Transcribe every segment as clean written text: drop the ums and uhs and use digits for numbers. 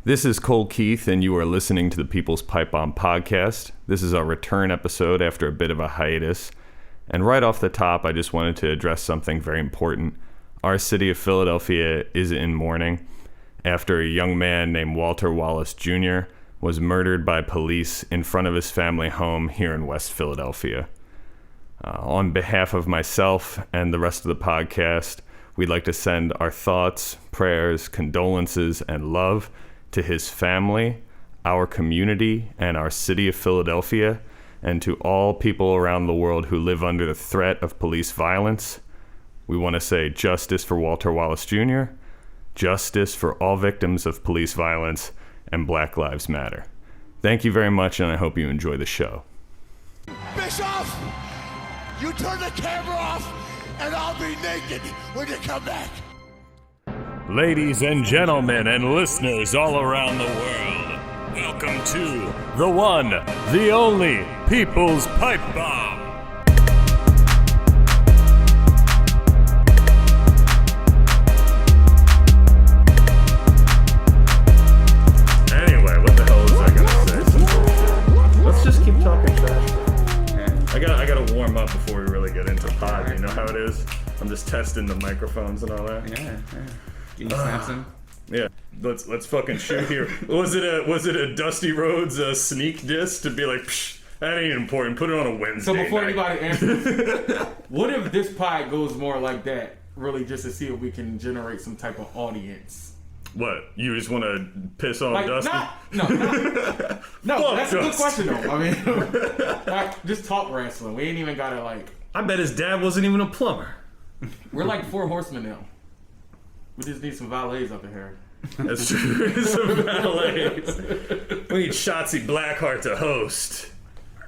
This is Cole Keith, and you are listening to the People's Pipebomb podcast. This is our return episode after a bit of a hiatus. And right off the top, I just wanted to address something very important. Our city of Philadelphia is in mourning after a young man named Walter Wallace Jr. was murdered by police in front of his family home here in West Philadelphia. On behalf of myself and the rest of the podcast, we'd like to send our thoughts, prayers, condolences, and love to his family, our community, and our city of Philadelphia, and to all people around the world who live under the threat of police violence. We want to say justice for Walter Wallace Jr., justice for all victims of police violence, and Black Lives Matter. Thank you very much, and I hope you enjoy the show. Bischoff, you turn the camera off, and I'll be naked when you come back. Ladies and gentlemen and listeners all around the world, welcome to the one, the only People's Pipe Bomb. Anyway, what the hell was I gonna say? Let's just keep talking trash. I gotta warm up before we really get into pod. You know how it is? I'm just testing the microphones and all that. Yeah. Can you snap some? Yeah, let's fucking shoot here. Was it a Dusty Rhodes sneak diss to be like, psh, that ain't important. Put it on a Wednesday. So before night. anybody answers, what if this pod goes more like that? Really, just to see if we can generate some type of audience. What? You just want to piss on Like, Dusty? No. That's a good Dusty. question though. I mean, like, just talk wrestling. We ain't even gotta like. I bet his dad wasn't even a plumber. We're like 4 horsemen now. We just need some valets up in here. That's true. Some valets. We need Shotzi Blackheart to host.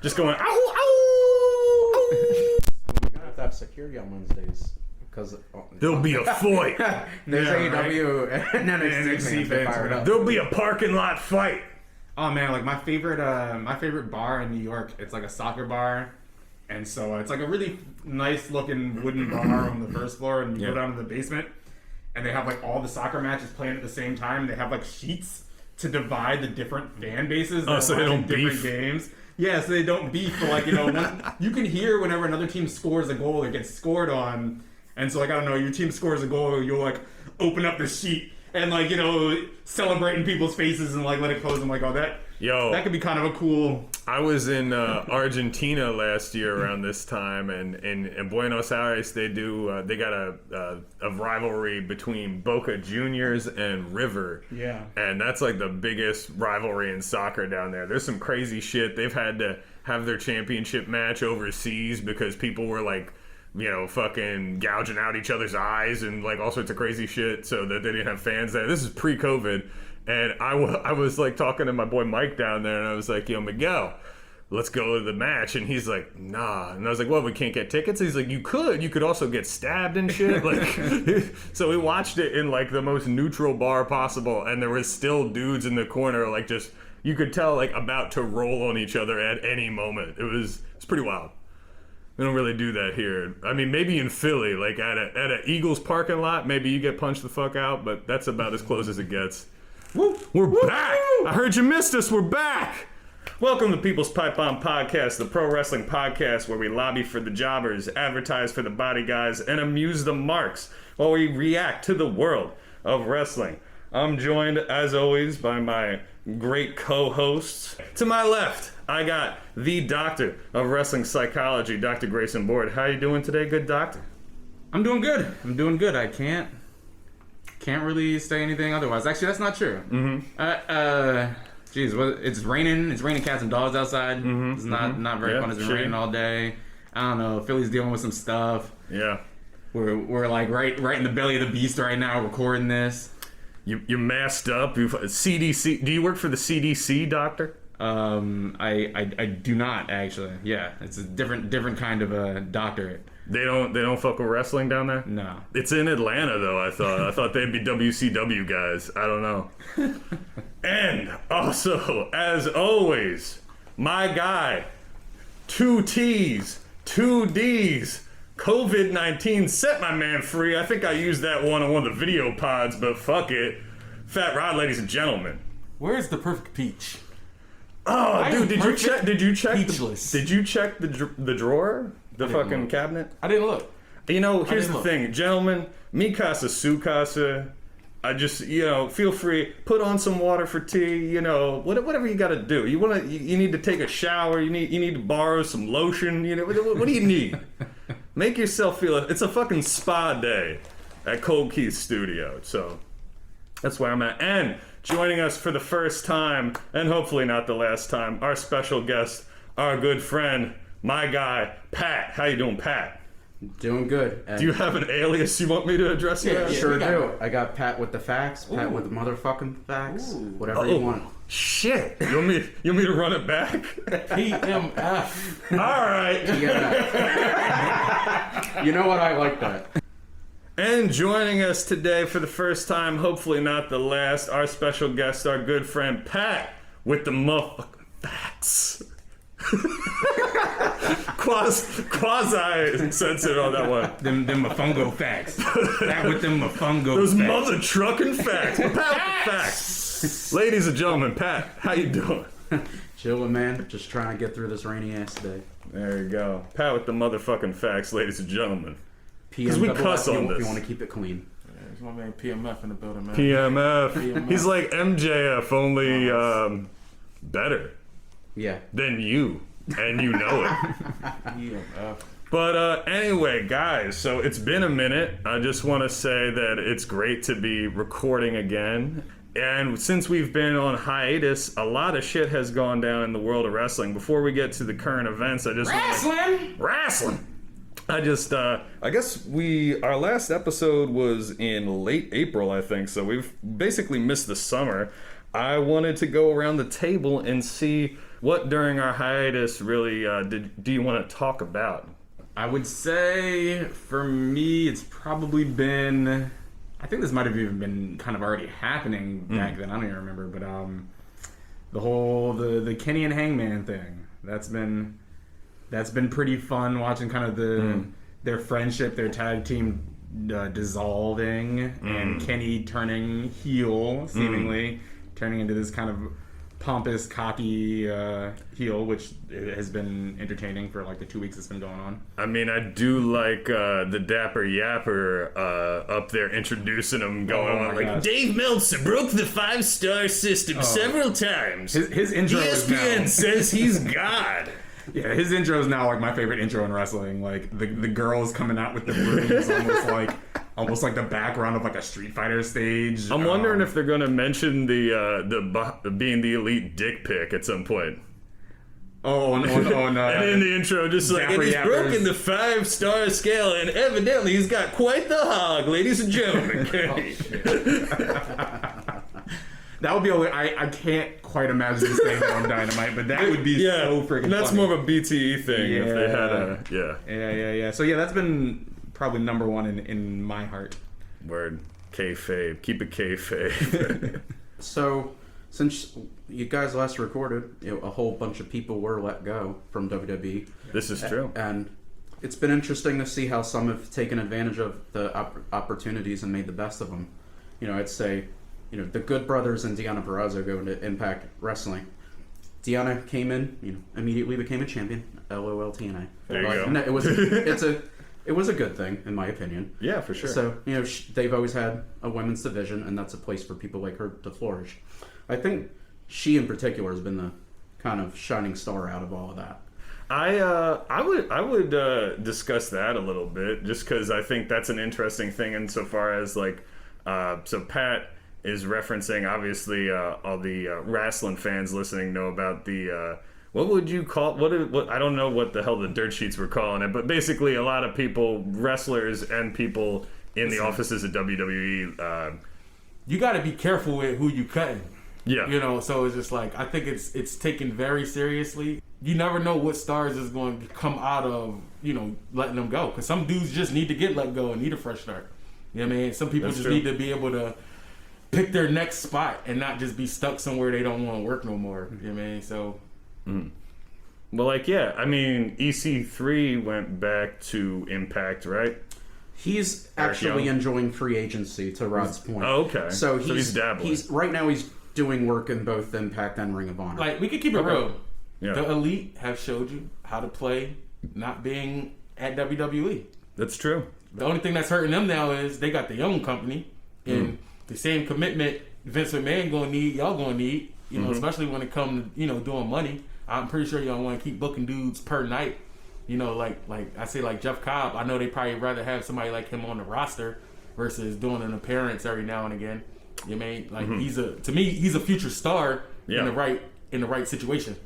Just going, ow, ow. We're gonna have to have security on Wednesdays because There'll be a fight. there's Yeah, AEW and then NXT fans fans, fired up. There'll be a parking lot fight. Oh man, like my favorite bar in New York. It's like a soccer bar, and so it's like a really nice looking wooden bar on the first floor, and you go down to the basement. And they have like all the soccer matches playing at the same time. They have like sheets to divide the different fan bases. Oh, so they don't different beef? games. Yeah, so they don't beef. But like, you know, you can hear whenever another team scores a goal or gets scored on. And so like, I don't know, your team scores a goal, you'll like open up the sheet and like, you know, celebrate in people's faces and like let it close. I'm like, oh, that could be kind of a cool. I was in Argentina last year around this time, and in Buenos Aires they got a rivalry between Boca Juniors and River. Yeah. And that's like the biggest rivalry in soccer down there. There's some crazy shit. They've had to have their championship match overseas because people were like, you know, fucking gouging out each other's eyes and like all sorts of crazy shit so that they didn't have fans there. This is pre-COVID. And I was like talking to my boy Mike down there, and I was like, yo, Miguel, let's go to the match. And he's like, nah. And I was like, well, we can't get tickets. He's like, you could also get stabbed and shit. Like, so we watched it in like the most neutral bar possible, and there was still dudes in the corner, like just, you could tell like about to roll on each other at any moment. It's pretty wild. We don't really do that here. I mean, maybe in Philly, like at a Eagles parking lot, maybe you get punched the fuck out, but that's about as close as it gets. We're back! I heard you missed us. We're back! Welcome to People's Pipe Bomb Podcast, the pro wrestling podcast where we lobby for the jobbers, advertise for the body guys, and amuse the marks while we react to the world of wrestling. I'm joined, as always, by my great co-hosts. To my left, I got the doctor of wrestling psychology, Dr. Grayson Board. How you doing today, good doctor? I'm doing good. I can't really say anything otherwise. Actually, that's not true. Mm-hmm. It's raining. It's raining cats and dogs outside. Mm-hmm. It's not very fun. It's been raining all day. I don't know. Philly's dealing with some stuff. Yeah. We're like right in the belly of the beast right now, recording this. You're masked up. CDC. Do you work for the CDC, doctor? I do not actually. Yeah, it's a different kind of a doctorate. They don't fuck with wrestling down there? No. It's in Atlanta though, I thought they'd be WCW guys. I don't know. And also, as always, my guy, 2 T's, 2 D's, COVID-19 set my man free. I think I used that one on one of the video pods, but fuck it. Fat Rod, ladies and gentlemen. Where's the perfect peach? Oh, dude, did you check? Peachless. Did you check the drawer, the fucking look. cabinet? I didn't look. You know, here's the look. thing, gentlemen. Mi casa, su casa. I just, feel free. Put on some water for tea. Whatever you got to do. You need to take a shower. You need to borrow some lotion. What do you need? Make yourself feel. It's a fucking spa day at Cold Keys Studio. So that's where I'm at. And joining us for the first time, and hopefully not the last time, our special guest, our good friend, my guy, Pat. How you doing, Pat? Doing good. And Do you have an alias you want me to address you as? Sure do. I got Pat with the facts, Pat with the motherfucking facts, whatever you want. Shit. You want me to run it back? PMF. All right. Yeah. You know what? I like that. And joining us today for the first time, hopefully not the last, our special guest, our good friend Pat with the motherfucking facts. Quasi censored on that one. Them mofongo facts. That with them mofongo Those facts. mother trucking facts. Pat with the facts. Ladies and gentlemen, Pat, how you doing? Chillin', man. Just trying to get through this rainy ass day. There you go. Pat with the motherfucking facts, ladies and gentlemen. Because we cuss on this. You want to keep it clean. There's my man PMF in the building, man. PMF. He's like MJF, only better Yeah. than you. And you know it. PMF. But anyway, guys, so it's been a minute. I just want to say that it's great to be recording again. And since we've been on hiatus, a lot of shit has gone down in the world of wrestling. Before we get to the current events, I just Wrestling! I guess our last episode was in late April, I think, so we've basically missed the summer. I wanted to go around the table and see what during our hiatus really do you want to talk about? I would say for me, it's probably been. I think this might have even been kind of already happening back then. I don't even remember, but the whole the Kenny and Hangman thing. That's been pretty fun watching kind of their friendship, their tag team dissolving, and Kenny turning heel, seemingly turning into this kind of pompous, cocky heel, which has been entertaining for like the 2 weeks it's been going on. I mean, I do like the Dapper Yapper up there introducing him, going on like, gosh. Dave Meltzer broke the 5-star system several times. His intro is ESPN now, says he's God. yeah, his intro is now like my favorite intro in wrestling. Like the girls coming out with the brooms, almost like the background of like a Street Fighter stage. I'm wondering if they're going to mention the being the elite dick pic at some point. on And in the intro, just like, and Dapper he's Yappers. broken the 5-star scale, and evidently he's got quite the hog, ladies and gentlemen. That would be I can't quite imagine this thing on Dynamite, but that would be so freaking that's funny. more of a BTE thing if they had a Yeah. So yeah, that's been probably number one in my heart. word kayfabe. Keep it kayfabe. So, since you guys last recorded, a whole bunch of people were let go from WWE. This is true. And it's been interesting to see how some have taken advantage of the opportunities and made the best of them. I'd say, the Good Brothers and Deonna Purrazzo go into Impact Wrestling. Deonna came in, immediately became a champion. LOL TNA. There you go. No, it was a good thing, in my opinion. Yeah, for sure. So, they've always had a women's division, and that's a place for people like her to flourish. I think she, in particular, has been the kind of shining star out of all of that. I would discuss that a little bit, just because I think that's an interesting thing insofar as like, so Pat is referencing, obviously, all the wrestling fans listening know about the what would you call what I don't know what the hell the dirt sheets were calling it, but basically a lot of people, wrestlers and people in the offices at WWE. You got to be careful with who you cutting. Yeah. So it's just like, I think it's taken very seriously. You never know what stars is going to come out of, letting them go. Because some dudes just need to get let go and need a fresh start. You know what I mean? Some people That's just true. need to be able to pick their next spot and not just be stuck somewhere they don't want to work no more. You know what I mean? So... Well, like, yeah, I mean, EC3 went back to Impact, right? He's Eric actually Young. enjoying free agency, to Rod's point. Oh, okay. So he's dabbling. Right now he's doing work in both Impact and Ring of Honor. Like, we could keep it real. Yeah. The Elite have showed you how to play not being at WWE. That's true. The only thing that's hurting them now is they got their own company, and the same commitment Vince McMahon gonna need, y'all gonna need, you know, especially when it comes to, you know, doing money. I'm pretty sure y'all want to keep booking dudes per night. You know, like I say, like Jeff Cobb, I know they probably rather have somebody like him on the roster versus doing an appearance every now and again. You know what I mean? Like to me, he's a future star in the right situation.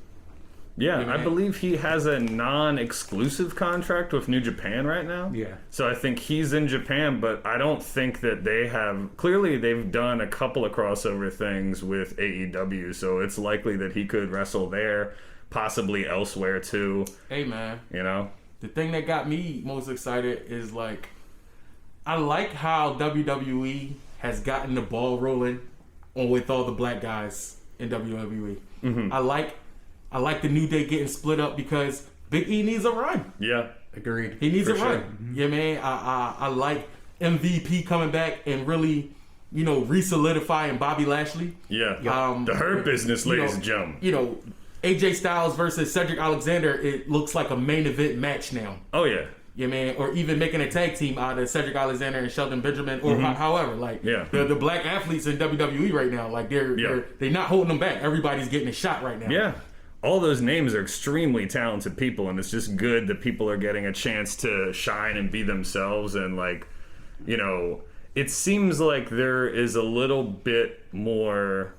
Yeah, You know, I believe he has a non-exclusive contract with New Japan right now. Yeah. So I think he's in Japan, but I don't think that they have... Clearly, they've done a couple of crossover things with AEW, so it's likely that he could wrestle there, possibly elsewhere too. Hey, man. You know? The thing that got me most excited is, like, I like how WWE has gotten the ball rolling with all the black guys in WWE. I like the New Day getting split up because Big E needs a run. Yeah. Agreed. He needs For a run. Yeah, man. I like MVP coming back and really, you know, re-solidifying Bobby Lashley. Yeah. The Hurt Business, ladies and gentlemen. You know, AJ Styles versus Cedric Alexander, it looks like a main event match now. Oh, yeah. Yeah, man, or even making a tag team out of Cedric Alexander and Shelton Benjamin, or however, like the black athletes in WWE right now, like they're not holding them back. Everybody's getting a shot right now. Yeah. All those names are extremely talented people, and it's just good that people are getting a chance to shine and be themselves. And, like, you know, it seems like there is a little bit more...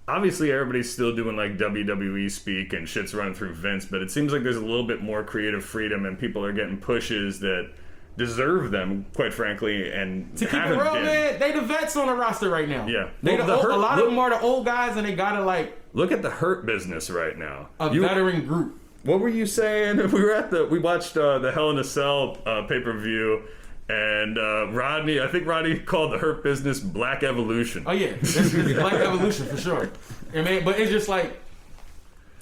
Obviously, everybody's still doing, like, WWE speak and shit's running through Vince, but it seems like there's a little bit more creative freedom, and people are getting pushes that deserve them, quite frankly, and to keep it haven't real, been. man, they the vets on the roster right now. Yeah. A lot of them are the old guys, and they gotta, like... Look at the Hurt Business right now. Veteran group. What were you saying? We watched the Hell in a Cell pay-per-view, and I think Rodney called the Hurt Business Black Evolution. Oh yeah, that's Black Evolution for sure. Yeah, man, but it's just like,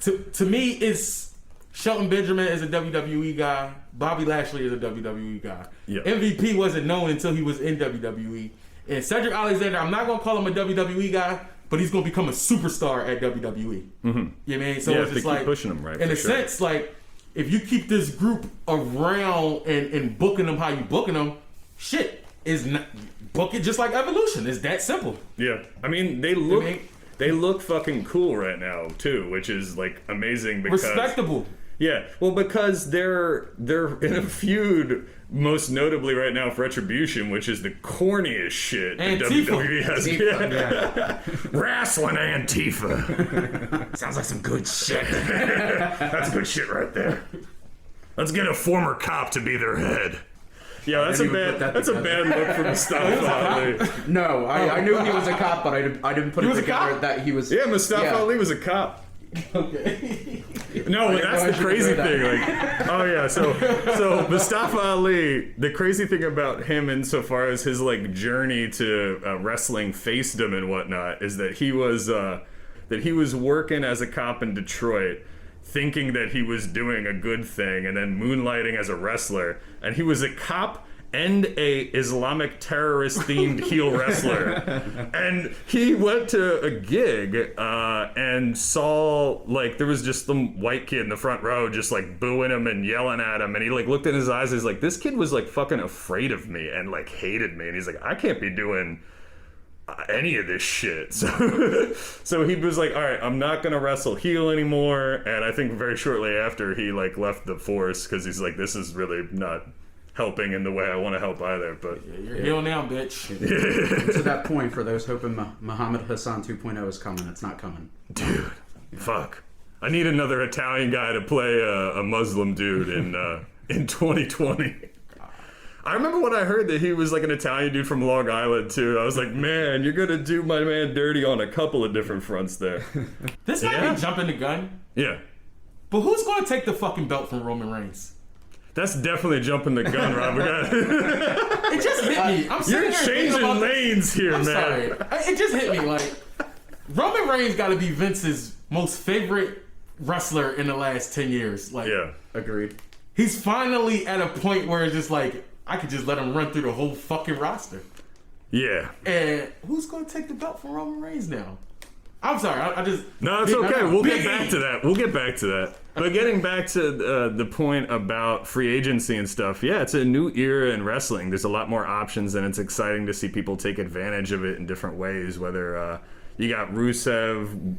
to me, it's Shelton Benjamin is a WWE guy. Bobby Lashley is a WWE guy. Yeah. MVP wasn't known until he was in WWE. And Cedric Alexander, I'm not gonna call him a WWE guy, but he's gonna become a superstar at WWE. You know what I mean? So it's just they keep like pushing him, right? In a sense, like if you keep this group around and booking them how you booking them, shit is not book it just like Evolution. It's that simple. Yeah, I mean they look fucking cool right now too, which is like amazing because respectable. Yeah, well, because they're in a feud, most notably right now for Retribution, which is the corniest shit that WWE has. Yeah. Wrestling Antifa. Sounds like some good shit. That's good shit right there. Let's get a former cop to be their head. Yeah, that's a bad look from Mustafa Ali. No, I knew he was a cop, but I didn't put it together that he was. Yeah, Mustafa Ali was a cop. Okay. No, that's the crazy thing. Like, oh yeah, so Mustafa Ali. The crazy thing about him, insofar as his like journey to wrestling facedom and whatnot, is that he was working as a cop in Detroit, thinking that he was doing a good thing, and then moonlighting as a wrestler, and he was a cop and a Islamic terrorist themed heel wrestler. And he went to a gig and saw like there was just some white kid in the front row just like booing him and yelling at him, and he like looked in his eyes and he's like, this kid was like fucking afraid of me and like hated me, and he's like, I can't be doing any of this shit. So he was like, all right, I'm not gonna wrestle heel anymore. And I think very shortly after he like left the force because he's like, this is really not helping in the way I want to help either. But you're heel now, bitch. To that point, for those hoping Muhammad Hassan 2.0 is coming, it's not coming. Dude, fuck. I need another Italian guy to play a Muslim dude in 2020. I remember when I heard that he was like an Italian dude from Long Island too. I was like, man, you're gonna do my man dirty on a couple of different fronts there. This might be jumping the gun. Yeah. But who's gonna take the fucking belt from Roman Reigns? That's definitely jumping the gun, Rob. It just hit me. I'm You're changing lanes here, I'm man. sorry. It just hit me like Roman Reigns got to be Vince's most favorite wrestler in the last 10 years. Like, Yeah. Agreed. He's finally at a point where it's just like I could just let him run through the whole fucking roster. Yeah. And who's gonna take the belt from Roman Reigns now? I'm sorry. I just No, it's okay. We'll get Big back E. to that. We'll get back to that. But getting back to the point about free agency and stuff, yeah, it's a new era in wrestling. There's a lot more options, and it's exciting to see people take advantage of it in different ways. Whether you got Rusev,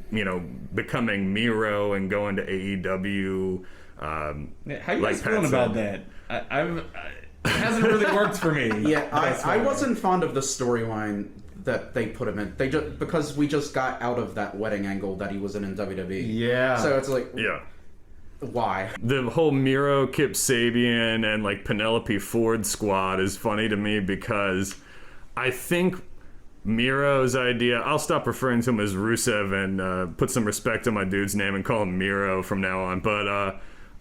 becoming Miro and going to AEW. How you guys feeling about that? It hasn't really worked for me. Yeah, I wasn't fond of the storyline that they put him in. They just because we just got out of that wedding angle that he was in WWE. Yeah. So it's like, Yeah. why? The whole Miro, Kip Sabian, and like Penelope Ford squad is funny to me because I think Miro's idea, I'll stop referring to him as Rusev and put some respect on my dude's name and call him Miro from now on. But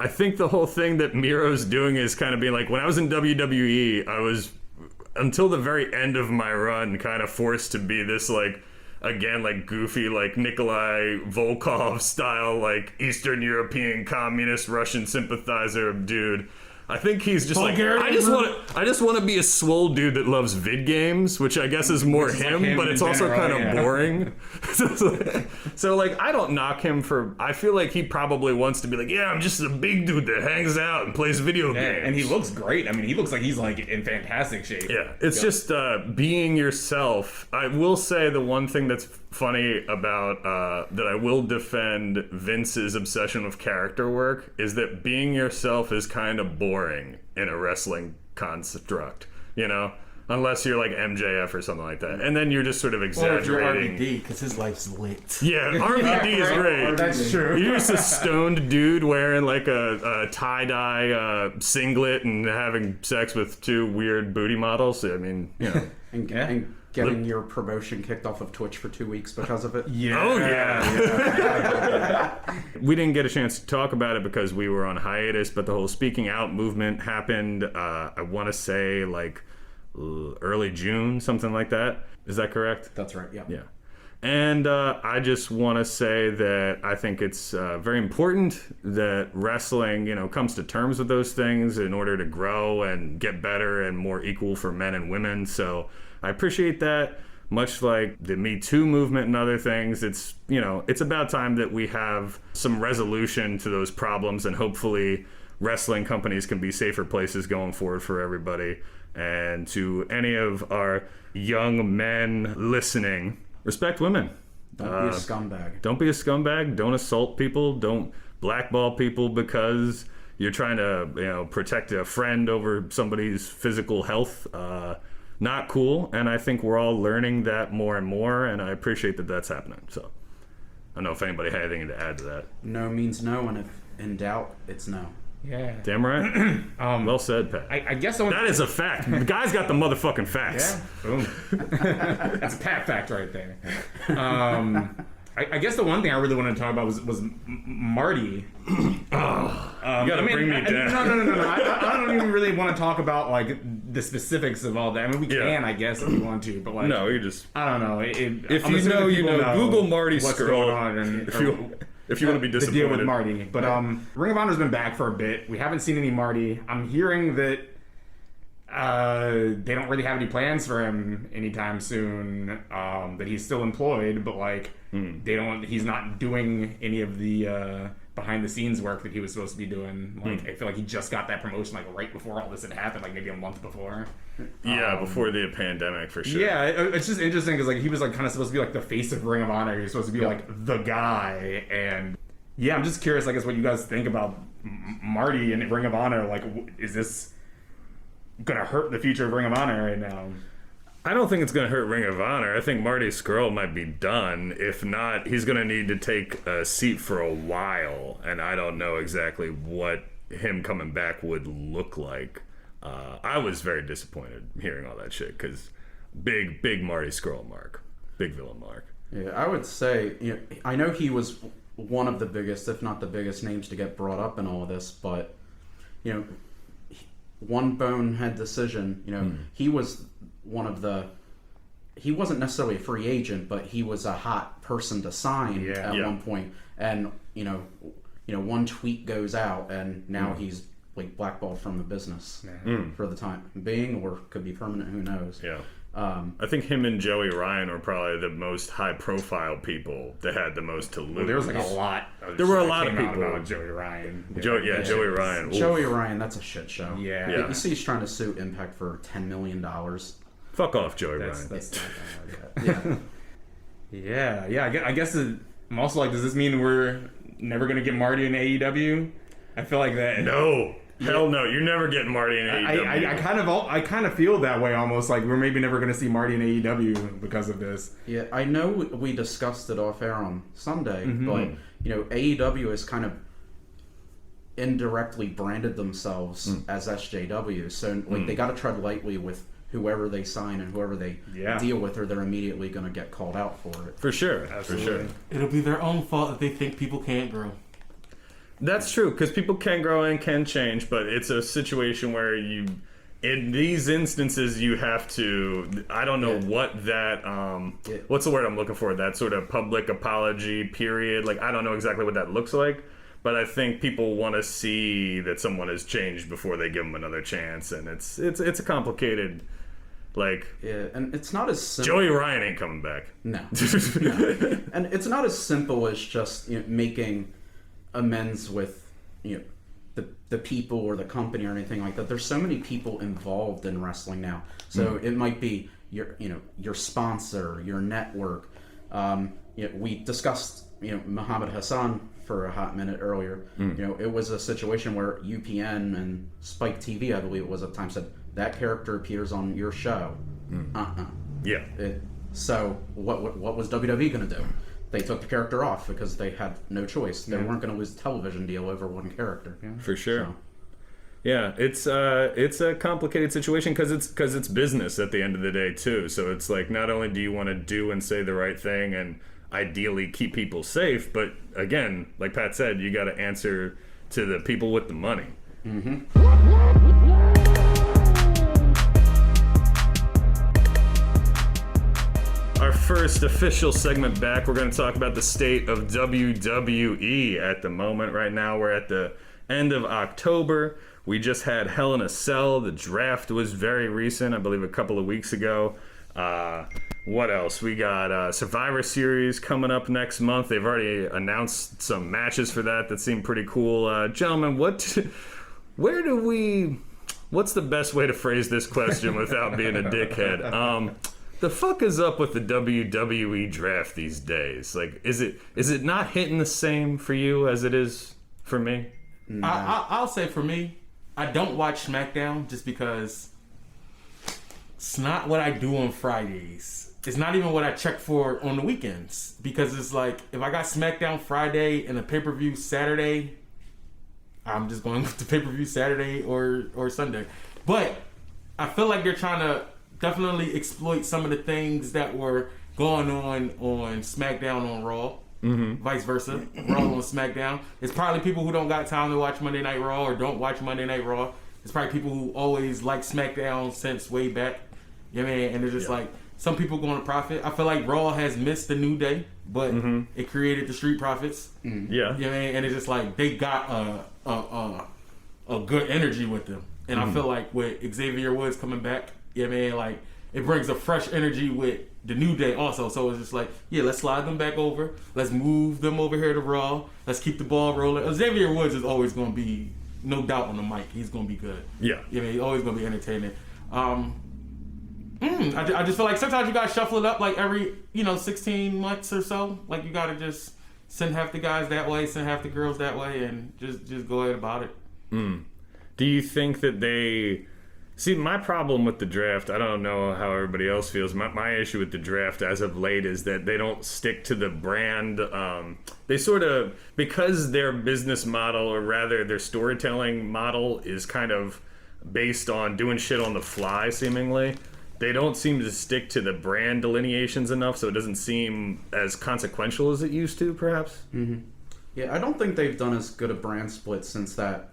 I think the whole thing that Miro's doing is kind of being like, when I was in WWE, I was, until the very end of my run, kind of forced to be this like, again, like goofy, like Nikolai Volkov style, like Eastern European communist Russian sympathizer dude. I think he's just like, I just want to be a swole dude that loves vid games, which I guess is more him, but it's also kind of boring. So like, I don't knock him for, I feel like he probably wants to be like, yeah, I'm just a big dude that hangs out and plays video games. And he looks great. I mean, he looks like he's like in fantastic shape. Yeah, it's just being yourself. I will say the one thing that's funny about that I will defend Vince's obsession with character work is that being yourself is kind of boring in a wrestling construct, unless you're like MJF or something like that, and then you're just sort of Or if you're exaggerating. RVD, because his life's lit. Yeah, RVD is great. That's true. You're just a stoned dude wearing like a tie-dye singlet and having sex with two weird booty models. I mean, And getting your promotion kicked off of Twitch for 2 weeks because of it. Yeah. Oh, yeah. We didn't get a chance to talk about it because we were on hiatus, but the whole speaking out movement happened, I want to say, like, early June, something like that. Is that correct? That's right, yeah. Yeah. And I just want to say that I think it's very important that wrestling, comes to terms with those things in order to grow and get better and more equal for men and women. So I appreciate that. Much like the Me Too movement and other things, it's about time that we have some resolution to those problems, and hopefully wrestling companies can be safer places going forward for everybody. And to any of our young men listening, respect women. Don't be a scumbag. Don't be a scumbag. Don't assault people. Don't blackball people because you're trying to protect a friend over somebody's physical health. Not cool. And I think we're all learning that more and more, and I appreciate that that's happening. So I don't know if anybody had anything to add to that. No means no, and if in doubt, it's no. Yeah. Damn right. Well said, Pat. I guess I want That is a fact. The guy's got the motherfucking facts. Yeah. Boom. That's a Pat fact right there. I guess the one thing I really wanted to talk about was Marty. You gotta bring me down. No. I don't even really want to talk about like the specifics of all that. I mean, we can, I guess, if we want to, but like, No, you just. I don't know. If I'm you assuming know, you people know. Google Marty what's Skrull. going on, and If you want to be the disappointed. deal with Marty. But Ring of Honor's been back for a bit. We haven't seen any Marty. I'm hearing that they don't really have any plans for him anytime soon. That he's still employed, but like they don't. He's not doing any of the behind the scenes work that he was supposed to be doing. Like I feel like he just got that promotion like right before all this had happened, like maybe a month before. Yeah, before the pandemic, for sure. Yeah, it's just interesting because like he was like kind of supposed to be like the face of Ring of Honor. He was supposed to be like the guy, and yeah, I'm just curious, I guess, what you guys think about Marty and Ring of Honor. Like, is this gonna hurt the future of Ring of Honor right now? I don't think it's going to hurt Ring of Honor. I think Marty Skrull might be done. If not, he's going to need to take a seat for a while, and I don't know exactly what him coming back would look like. I was very disappointed hearing all that shit because big Marty Skrull mark, big villain mark. Yeah, I would say, I know he was one of the biggest, if not the biggest names to get brought up in all of this, but, one bonehead decision, he was one of the, he wasn't necessarily a free agent, but he was a hot person to sign at one point. And, one tweet goes out and now he's like blackballed from the business for the time being, or could be permanent, who knows. Yeah. I think him and Joey Ryan were probably the most high-profile people that had the most to lose. Well, there was like a lot. There were a lot that of came out people. about Joey Ryan. Joey Ryan. Oof. Joey Ryan, that's a shit show. Yeah. You see he's trying to sue Impact for $10 million. Fuck off, Joey That's Ryan. not gonna yeah. I guess I'm also like, does this mean we're never gonna get Marty in AEW? I feel like that. No. Hell no. You're never getting Marty in AEW. I kind of feel that way almost, like we're maybe never gonna see Marty in AEW because of this. Yeah, I know we discussed it off air on Sunday, Mm-hmm. but AEW has kind of indirectly branded themselves as SJW, so like they got to tread lightly with whoever they sign and whoever they deal with, or they're immediately going to get called out for it. For sure. Absolutely. For sure. It'll be their own fault that they think people can't grow. That's true, because people can grow and can change, but it's a situation where in these instances, you have to, I don't know what that, what's the word I'm looking for? That sort of public apology period. Like, I don't know exactly what that looks like, but I think people want to see that someone has changed before they give them another chance, and it's a complicated, like... Yeah, and it's not as simple. Joey Ryan ain't coming back. No. No. And it's not as simple as just making amends with the people or the company or anything like that. There's so many people involved in wrestling now. So it might be your sponsor, your network. We discussed Muhammad Hassan for a hot minute earlier. It was a situation where UPN and Spike TV, I believe it was at the time, said that character appears on your show. Yeah. So what was WWE going to do? They took the character off because they had no choice. They weren't going to lose a television deal over one character. For sure. So. Yeah, it's a complicated situation because it's business at the end of the day too. So it's like, not only do you want to do and say the right thing and ideally keep people safe, but again, like Pat said, you got to answer to the people with the money. Our first official segment back, we're going to talk about the state of WWE at the moment. Right now, we're at the end of October. We just had Hell in a Cell. The draft was very recent, I believe a couple of weeks ago. What else? We got Survivor Series coming up next month. They've already announced some matches for that seem pretty cool. Gentlemen, what's the best way to phrase this question without being a dickhead? The fuck is up with the WWE draft these days? Like, is it not hitting the same for you as it is for me? No. I'll say for me, I don't watch SmackDown just because it's not what I do on Fridays. It's not even what I check for on the weekends, because it's like, if I got SmackDown Friday and a pay-per-view Saturday, I'm just going with the pay-per-view Saturday or Sunday. But I feel like they're trying to definitely exploit some of the things that were going on SmackDown on Raw. Vice versa. Raw on SmackDown. It's probably people who don't got time to watch Monday Night Raw or don't watch Monday Night Raw. It's probably people who always like SmackDown since way back. You know what I mean? And they're just like, some people going to profit. I feel like Raw has missed the New Day, but it created the Street Profits. Yeah. You know what I mean? And it's just like, they got a good energy with them. And I feel like with Xavier Woods coming back, you know what I mean? Like, it brings a fresh energy with the New Day also. So it's just like, yeah, let's slide them back over. Let's move them over here to Raw. Let's keep the ball rolling. Xavier Woods is always going to be, no doubt on the mic, he's going to be good. Yeah. You know, he's always going to be entertaining. I just feel like sometimes you got to shuffle it up like every, 16 months or so. Like, you got to just send half the guys that way, send half the girls that way, and just go ahead about it. Do you think that they... See, my problem with the draft, I don't know how everybody else feels. My issue with the draft as of late is that they don't stick to the brand. They sort of, because their business model, or rather their storytelling model, is kind of based on doing shit on the fly, seemingly. They don't seem to stick to the brand delineations enough, so it doesn't seem as consequential as it used to, perhaps. Yeah, I don't think they've done as good a brand split since that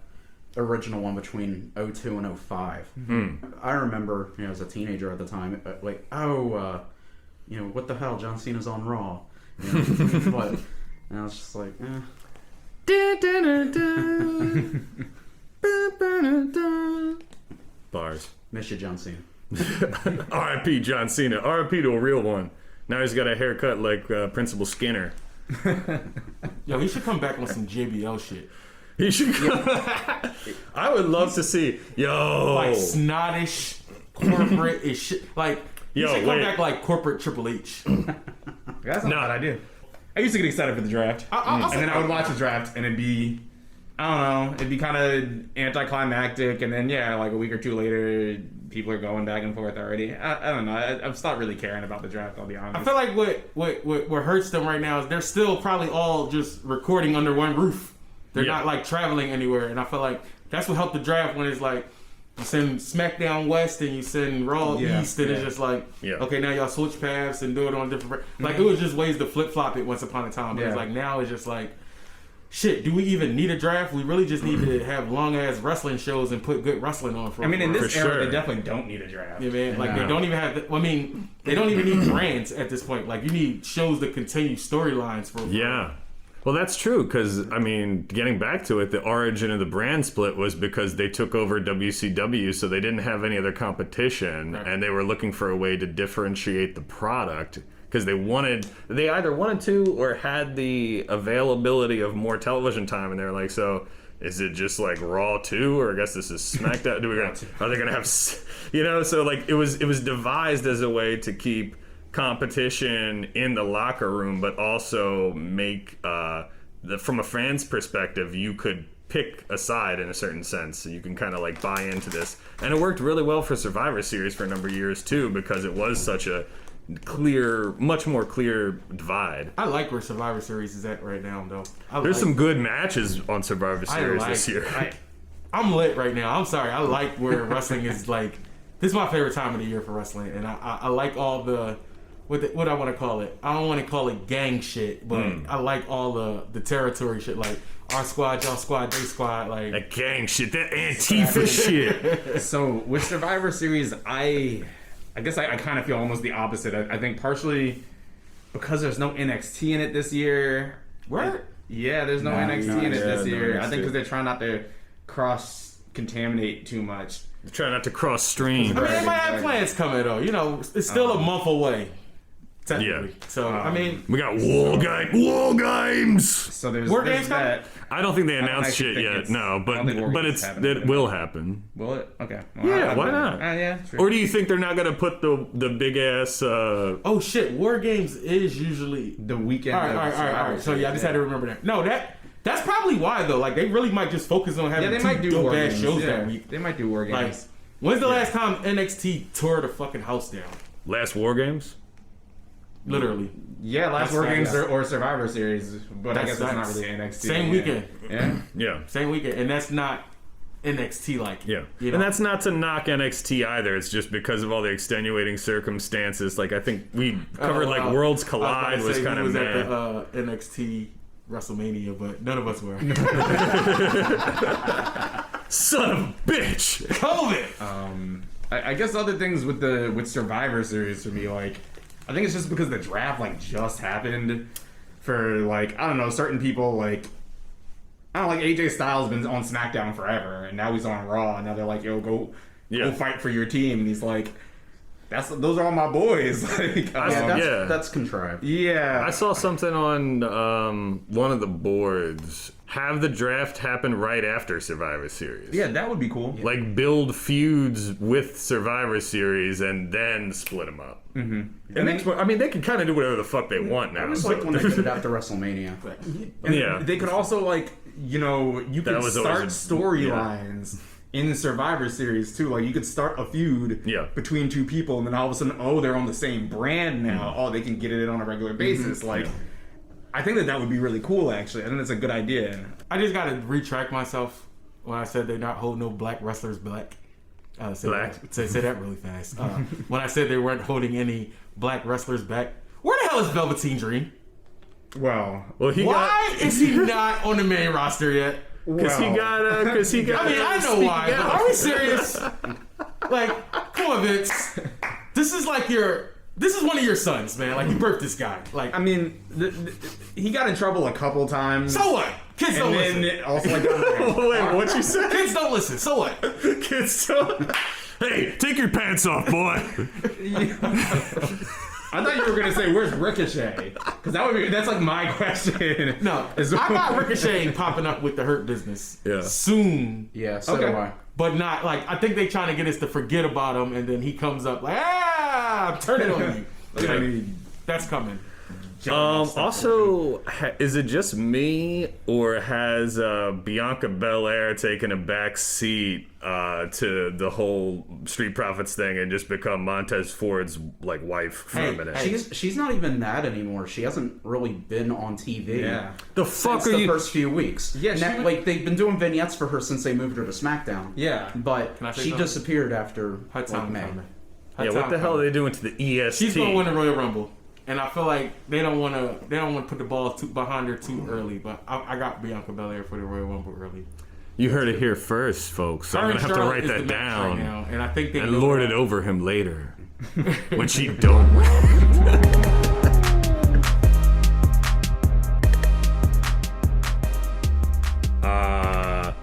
original one between 02 and 05. I remember, as a teenager at the time, like, what the hell, John Cena's on Raw. But, and I was just like, Bars. Miss you, John Cena. R.I.P. John Cena. R.I.P. to a real one. Now he's got a haircut like Principal Skinner. Yo, he should come back on some JBL shit. He should come. I would love to see. Yo. Like snottish, corporate is shit. Like, he should come back like corporate Triple H. That's not a bad idea. I used to get excited for the draft. And then I would watch the draft and it'd be, I don't know, it'd be kind of anticlimactic. And then, yeah, like a week or two later, people are going back and forth already. I don't know. I've stopped really caring about the draft, I'll be honest. I feel like what hurts them right now is they're still probably all just recording under one roof. They're not like traveling anywhere. And I feel like that's what helped the draft when it's like, you send SmackDown West and you send Raw East, and it's just like, okay, now y'all switch paths and do it on different. Like, it was just ways to flip flop it once upon a time. But it's like, now it's just like, shit, do we even need a draft? We really just need to have long ass wrestling shows and put good wrestling on for. I mean, in this era, they definitely don't need a draft. Yeah, man. Like, they don't even have. I mean, they don't even need brands at this point. Like, you need shows to continue storylines for. Yeah. Well, that's true, because, I mean, getting back to it, the origin of the brand split was because they took over WCW, so they didn't have any other competition, and they were looking for a way to differentiate the product, because they either wanted to or had the availability of more television time, and they were like, so is it just like Raw 2, or I guess this is SmackDown? Are they going to have, so like it was devised as a way to keep competition in the locker room, but also make from a fan's perspective, you could pick a side in a certain sense, so you can kind of like buy into this. And it worked really well for Survivor Series for a number of years too, because it was such a much more clear divide. I like where Survivor Series is at right now, though. There's some good matches on Survivor Series this year. I'm lit right now. I'm sorry. I like where wrestling is like. This is my favorite time of the year for wrestling, and I like all the. What I want to call it. I don't want to call it gang shit, but I like all the territory shit, like our squad, y'all squad, they squad, like that gang shit, that Antifa shit. So with Survivor Series, I guess I kind of feel almost the opposite. I think partially because there's no NXT in it this year. What? Yeah, there's no NXT in it this year. I think because they're trying not to cross-contaminate too much. They're trying not to cross streams. I mean, they might have plans coming, though. You know, it's still a month away. Yeah. So I mean, we got War Games. So there's War Games that. I don't think they announced shit yet. No, but it will happen. Will it? Okay. Well, yeah. Why not? Yeah. True. Or do you think they're not gonna put the big ass? Oh shit! War Games is usually the weekend. All right. So yeah, I just had to remember that. No, that's probably why though. Like they really might just focus on having they might do dope ass shows that week. They might do War Games. Like, when's the last time NXT tore the fucking house down? Last War Games. Literally. Yeah, last War Games or Survivor Series, but I guess that's not really NXT. Same weekend. Yeah. Same weekend, and that's not NXT like. Yeah. You know? And that's not to knock NXT either. It's just because of all the extenuating circumstances. Like I think we covered like Worlds Collide was kind of at the NXT WrestleMania, but none of us were. Son of a bitch. COVID. I guess other things with Survivor Series for me, like. I think it's just because the draft like just happened for like I don't know certain people like I don't know, like AJ Styles been on SmackDown forever and now he's on Raw and now they're like yo go fight for your team and he's like those are all my boys like that's contrived. Yeah, I saw something on one of the boards. Have the draft happen right after Survivor Series. Yeah, that would be cool. Like build feuds with Survivor Series and then split them up. Mm-hmm. And they can kind of do whatever the fuck they want now. I was like when they did it after WrestleMania. And they could also like you can start storylines in the Survivor Series too. Like you could start a feud between two people, and then all of a sudden, they're on the same brand now. Oh, they can get it on a regular basis. Like. I think that would be really cool, actually. I think that's a good idea. I just got to retract myself when I said they're not holding no black wrestlers back. Say that really fast. When I said they weren't holding any black wrestlers back. Where the hell is Velveteen Dream? Why is he not on the main roster yet? Because he got. I mean, I know why. But are we serious? Like, come on, Vince. This is one of your sons, man. Like, you birthed this guy. Like, I mean, he got in trouble a couple times. So what? Kids don't listen. Also, like, wait, what you said? Kids don't listen. So what? Kids don't. Hey, take your pants off, boy. I thought you were gonna say, "Where's Ricochet?" Because that's like my question. No, I got Ricochet popping up with the Hurt Business. Yeah. Soon. Yeah, so Okay. do I. But not like I think they trying to get us to forget about him, and then he comes up like, I'm turning on you. Like, that's coming. Also, is it just me, or has Bianca Belair taken a back seat to the whole Street Profits thing and just become Montez Ford's like wife for a minute? She's not even that anymore. She hasn't really been on TV. Yeah. The fuck Since are the you? first few weeks. Yeah, she was- like they've been doing vignettes for her since they moved her to SmackDown. Yeah. But Can I say she something? disappeared after Her time May. coming. Her Yeah, what time the hell are coming. they doing to the EST? She's gonna win the Royal Rumble, and I feel like they don't want to put the ball behind her too early. But I got Bianca Belair for the Royal Rumble early. You heard it here first, folks. So Her I'm and gonna have to Charlotte write is that the match down right now, and I think they and know lord that. it over him later when she don't win.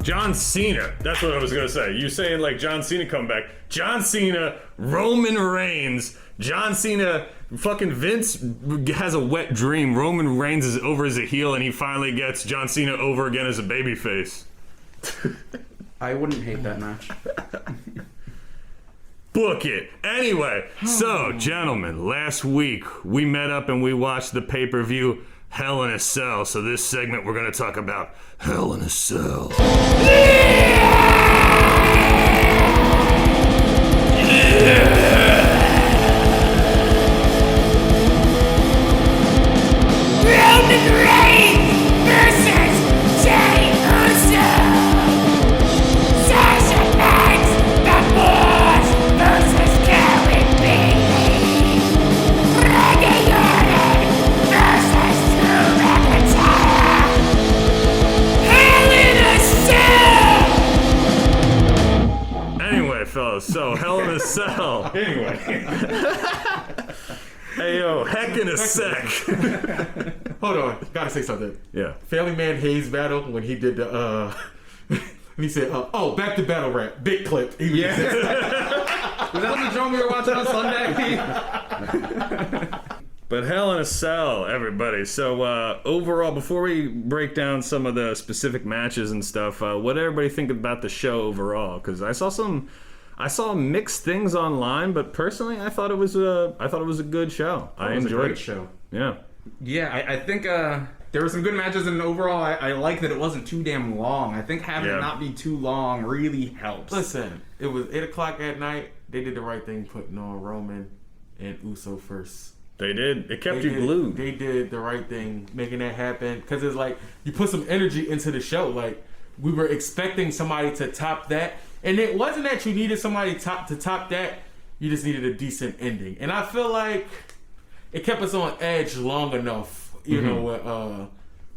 John Cena. That's what I was gonna say. You saying like John Cena come back? John Cena, Roman Reigns. John Cena, fucking Vince has a wet dream. Roman Reigns is over as a heel, and he finally gets John Cena over again as a babyface. I wouldn't hate that match. Book it. Anyway, so gentlemen, last week we met up and we watched the pay-per-view Hell in a Cell. So this segment we're gonna talk about Hell in a Cell. Roman Reigns versus Jey Uso. Sasha Banks, The Miz versus Karen Bailey. Randy Orton versus Drew McIntyre. Hell in a Cell. Anyway, fellas, so Hell in a Cell. Hey yo, heck in a sec. Hold on, gotta say something. Yeah. Family Man Hayes battle when he did the when he said, "Oh, back to battle rap, big clip." He was Was that the drum we were watching on Sunday? But Hell in a Cell, everybody. So overall, before we break down some of the specific matches and stuff, what did everybody think about the show overall? Because I saw mixed things online, but personally, I thought it was a good show. I It was a enjoyed great it. show. Yeah. Yeah, I think there were some good matches, and overall, I like that it wasn't too damn long. I think having Yeah. it not be too long really helps. Listen, it was 8:00 at night. They did the right thing putting on Roman and Uso first. They did. It kept They you did- glued. They did the right thing making that happen because it's like you put some energy into the show. Like we were expecting somebody to top that, and it wasn't that you needed somebody to top that. You just needed a decent ending, and I feel like it kept us on edge long enough. You know,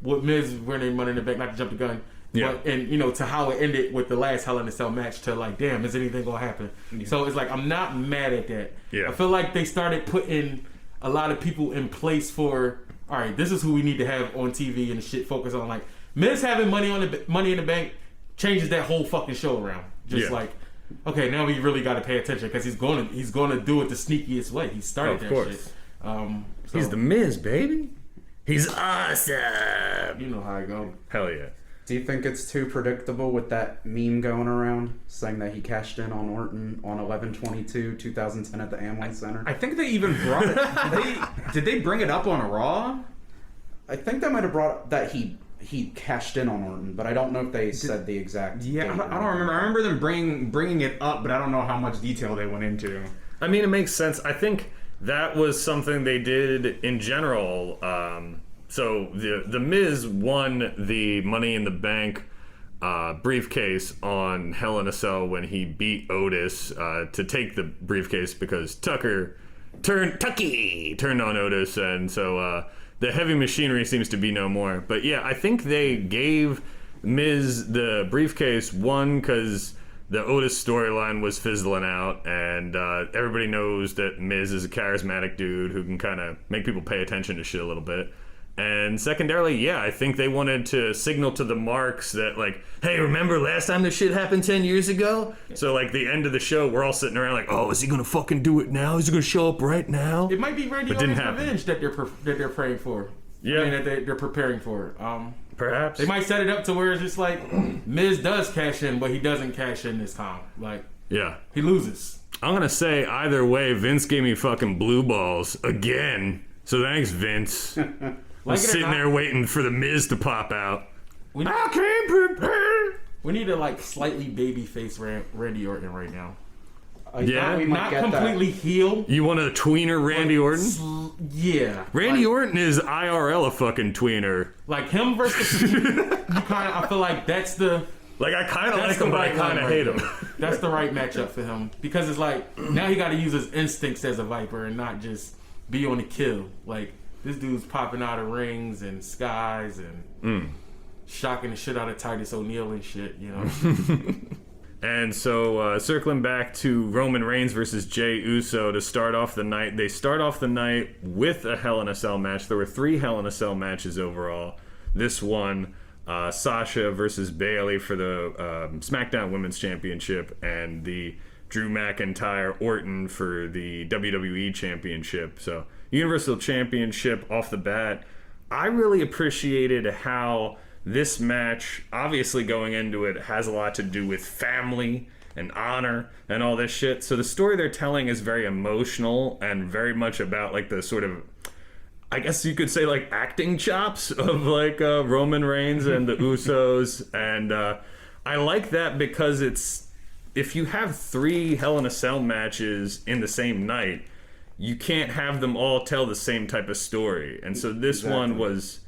with Miz winning Money in the Bank, not to jump the gun. Yeah. But, and you know, to how it ended with the last Hell in a Cell match, to like, damn, is anything gonna happen? So it's like I'm not mad at that. Yeah. I feel like they started putting a lot of people in place for, all right, this is who we need to have on TV and shit. Focus on like Miz having Money in the Bank changes that whole fucking show around. Just Yeah. like, okay, now we really got to pay attention because he's gonna do it the sneakiest way. He started Of that course. shit. So, He's the Miz, baby. He's awesome. you know how I go. Hell yeah. Do you think it's too predictable with that meme going around saying that he cashed in on Orton on 11/22/2010 at the Amway Center? I think they even brought it. Did they bring it up on Raw? I think they might have brought up that he cashed in on Orton, but I don't know if they said the exact. Yeah, date I don't remember. I remember them bringing it up, but I don't know how much detail they went into. I mean, it makes sense. I think that was something they did in general. So the Miz won the Money in the Bank briefcase on Hell in a Cell when he beat Otis to take the briefcase because Tucky turned on Otis, and so the heavy machinery seems to be no more. But yeah, I think they gave Miz the briefcase one because the Otis storyline was fizzling out, and everybody knows that Miz is a charismatic dude who can kind of make people pay attention to shit a little bit. And secondarily, yeah, I think they wanted to signal to the marks that, like, hey, remember last time this shit happened 10 years ago? So, like, the end of the show, we're all sitting around like, oh, is he going to fucking do it now? Is he going to show up right now? It might be Randy Orton's revenge that they're praying for. Yeah. I mean, that they're preparing for. Perhaps. They might set it up to where it's just like, Miz does cash in, but he doesn't cash in this time. Like, yeah. He loses. I'm going to say either way, Vince gave me fucking blue balls again. So thanks, Vince. I'm sitting there waiting for the Miz to pop out. I can't prepare. We need a like slightly babyface Randy Orton right now. Yeah, not completely heel. You want a tweener Randy Orton? Yeah, Randy Orton is IRL a fucking tweener. Like him versus you kind of. I feel like that's the. Like I kind of like him, but I kind of hate him. That's the right matchup for him because it's like now he got to use his instincts as a Viper and not just be on the kill. Like this dude's popping out of rings and skies and shocking the shit out of Titus O'Neil and shit. You know. And so, circling back to Roman Reigns versus Jey Uso to start off the night. They start off the night with a Hell in a Cell match. There were 3 Hell in a Cell matches overall. This one, Sasha versus Bayley for the SmackDown Women's Championship, and the Drew McIntyre Orton for the WWE Championship. So, Universal Championship off the bat. I really appreciated how this match, obviously going into it, has a lot to do with family and honor and all this shit. So the story they're telling is very emotional and very much about like the sort of, I guess you could say like acting chops of like Roman Reigns and the Usos. And I like that because it's, if you have 3 Hell in a Cell matches in the same night, you can't have them all tell the same type of story. And so this one was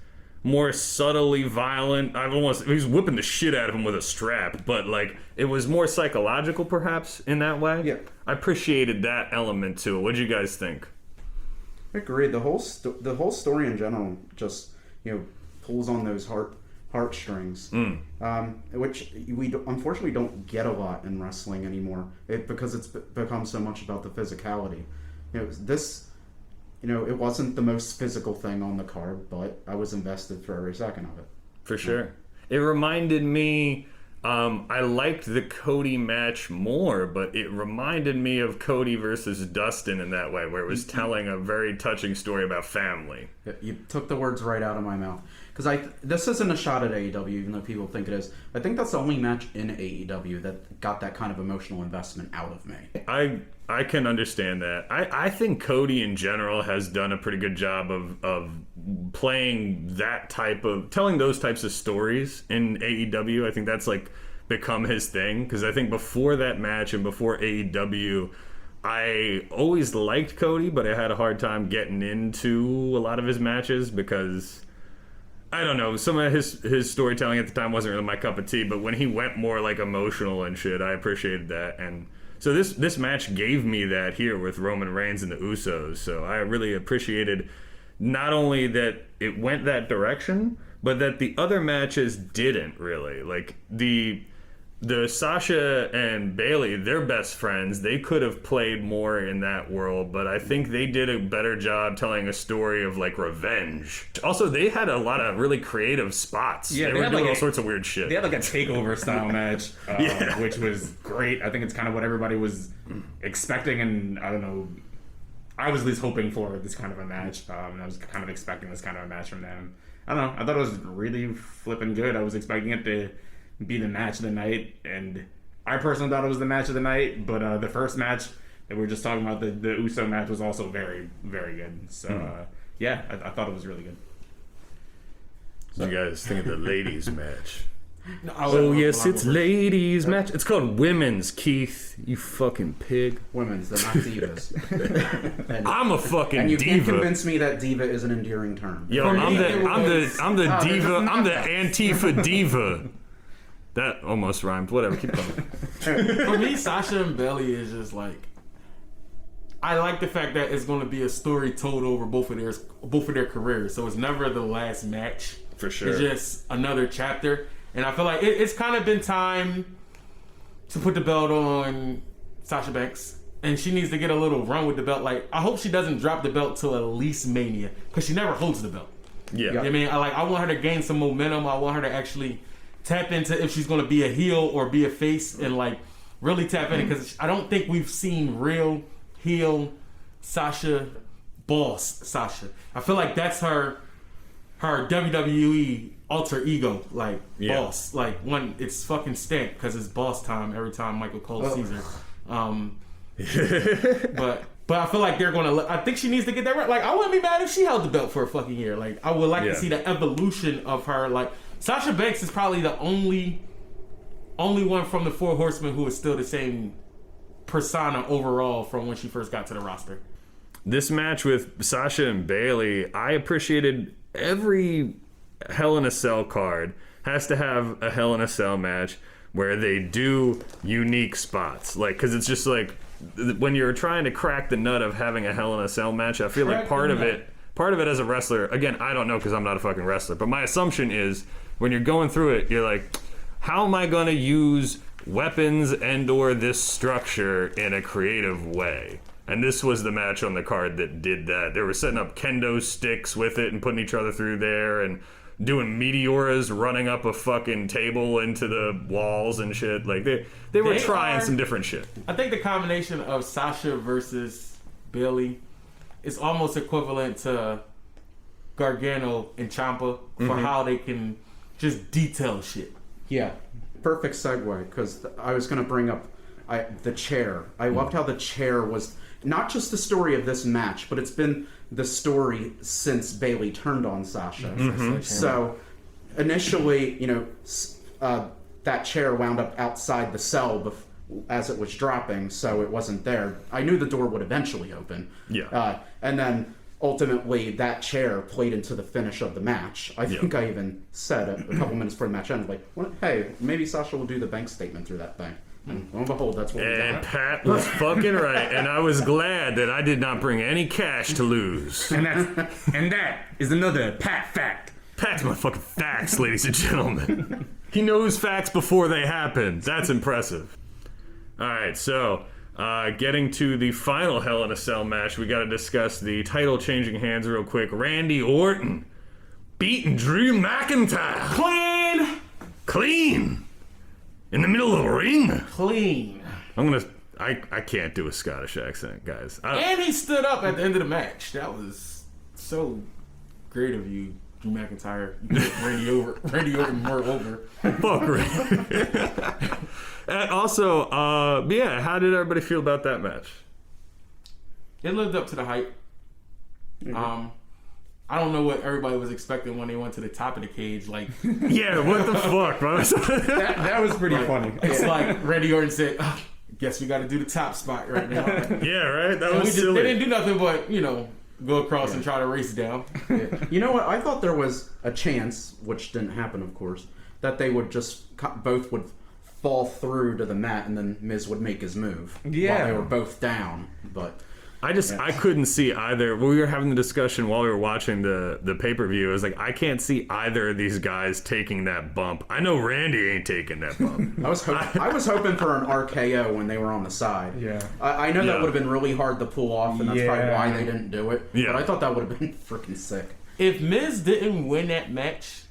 more subtly violent. He was whipping the shit out of him with a strap, but like it was more psychological perhaps in that way. Yeah. I appreciated that element to it. What'd you guys think? I agree. The whole story in general just, pulls on those heartstrings, which we unfortunately don't get a lot in wrestling anymore. Because it's become so much about the physicality. It wasn't the most physical thing on the card, but I was invested for every second of it. For sure. It reminded me, I liked the Cody match more, but it reminded me of Cody versus Dustin in that way, where it was telling a very touching story about family. You took the words right out of my mouth. Because this isn't a shot at AEW, even though people think it is. I think that's the only match in AEW that got that kind of emotional investment out of me. I can understand that. I think Cody in general has done a pretty good job of playing that type of, telling those types of stories in AEW. I think that's like become his thing. Because I think before that match and before AEW, I always liked Cody, but I had a hard time getting into a lot of his matches because, I don't know, some of his storytelling at the time wasn't really my cup of tea, but when he went more like emotional and shit, I appreciated that. And so this match gave me that here with Roman Reigns and the Usos. So I really appreciated not only that it went that direction, but that the other matches didn't really. Like the Sasha and Bayley, they're best friends. They could have played more in that world, but I think they did a better job telling a story of like revenge. Also, they had a lot of really creative spots. Yeah, they were doing all sorts of weird shit. They had like a takeover style match, which was great. I think it's kind of what everybody was expecting, and I don't know. I was at least hoping for this kind of a match. I was kind of expecting this kind of a match from them. I don't know. I thought it was really flipping good. I was expecting it to be the match of the night, and I personally thought it was the match of the night, but the first match that we were just talking about, the Uso match, was also very, very good. So I thought it was really good. What do you guys think of the ladies match? Yes, it's ladies match. It's called women's, Keith. You fucking pig. Women's, they're not divas. I'm a fucking and you diva. Can't convince me that diva is an endearing term. Yo, I'm the diva. I'm the Antifa diva. That almost rhymed. Whatever, keep going. For me, Sasha and Bayley is just like, I like the fact that it's going to be a story told over both of their careers. So it's never the last match. For sure. It's just another chapter. And I feel like it's kind of been time to put the belt on Sasha Banks. And she needs to get a little run with the belt. Like, I hope she doesn't drop the belt till at least Mania, because she never holds the belt. Yeah. You know what I mean, I want her to gain some momentum. I want her to actually tap into if she's going to be a heel or be a face, and like really tap in, because I don't think we've seen real heel Sasha, boss Sasha. I feel like that's her WWE alter ego, like boss. Like when it's fucking stamped because it's boss time every time Michael Cole sees her. But I feel like they're gonna. I think she needs to get that right. Like I wouldn't be mad if she held the belt for a fucking year. Like I would like to see the evolution of her. Like Sasha Banks is probably the only one from the Four Horsemen who is still the same persona overall from when she first got to the roster. This match with Sasha and Bayley, I appreciated. Every Hell in a Cell card has to have a Hell in a Cell match where they do unique spots. Like, because it's just like when you're trying to crack the nut of having a Hell in a Cell match, I feel like part of it as a wrestler, again, I don't know because I'm not a fucking wrestler, but my assumption is when you're going through it, you're like, how am I going to use weapons and or this structure in a creative way? And this was the match on the card that did that. They were setting up kendo sticks with it and putting each other through there and doing meteoras running up a fucking table into the walls and shit. Like they were trying some different shit. I think the combination of Sasha versus Bayley is almost equivalent to Gargano and Ciampa for how they can just detail shit. Yeah, perfect segue, because I was going to bring up the chair. I loved how the chair was not just the story of this match, but it's been the story since Bayley turned on Sasha. So initially, that chair wound up outside the cell as it was dropping, so it wasn't there. I knew the door would eventually open. Yeah. And then ultimately that chair played into the finish of the match. I think I even said a couple minutes before the match ended, like, hey, maybe Sasha will do the bank statement through that thing. And lo and behold, that's what we got. And Pat was fucking right, and I was glad that I did not bring any cash to lose. And that is another Pat fact. Pat's my fucking facts, ladies and gentlemen. He knows facts before they happen. That's impressive. All right, so getting to the final Hell in a Cell match, we got to discuss the title changing hands real quick. Randy Orton beating Drew McIntyre. Clean. In the middle of the ring. Clean. I can't do a Scottish accent, guys. And he stood up at the end of the match. That was so great of you, Drew McIntyre. You put Randy Orton more over. Fuck Randy. And also, how did everybody feel about that match? It lived up to the hype. I don't know what everybody was expecting when they went to the top of the cage. Like, yeah, what the fuck, bro? that was pretty funny. It's like Randy Orton said, guess we got to do the top spot right now. Yeah, right? That was silly. They didn't do nothing but, go across and try to race down. Yeah. You know what? I thought there was a chance, which didn't happen, of course, that they would just both would fall through to the mat and then Miz would make his move while they were both down. But I couldn't see either. We were having the discussion while we were watching the pay-per-view. I was like, I can't see either of these guys taking that bump. I know Randy ain't taking that bump. I was hoping for an RKO when they were on the side. Yeah. I know that would have been really hard to pull off, and that's probably why they didn't do it. Yeah. But I thought that would have been freaking sick. If Miz didn't win that match,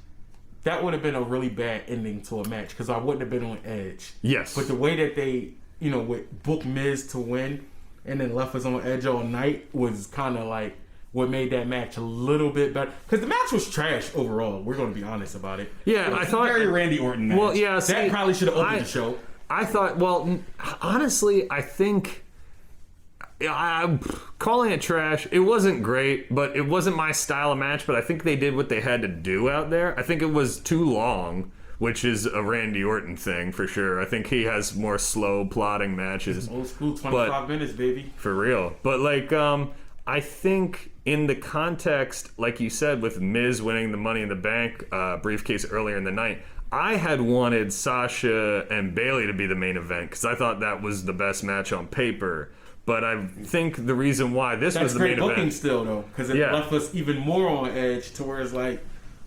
that would have been a really bad ending to a match because I wouldn't have been on edge. Yes. But the way that they, would book Miz to win and then left us on edge all night was kind of like what made that match a little bit better. Because the match was trash overall. We're going to be honest about it. Yeah, I thought... very Randy Orton match. Well, yeah, that probably should have opened the show. I thought, honestly, I think... I'm calling it trash. It wasn't great, but it wasn't my style of match, but I think they did what they had to do out there. I think it was too long, which is a Randy Orton thing for sure. I think he has more slow plotting matches. Old school 25 minutes, baby. For real. But I think in the context, like you said, with Miz winning the Money in the Bank briefcase earlier in the night, I had wanted Sasha and Bayley to be the main event because I thought that was the best match on paper. But I think the reason why this was the main event... That's great booking still, though, because it left us even more on edge to where it's like,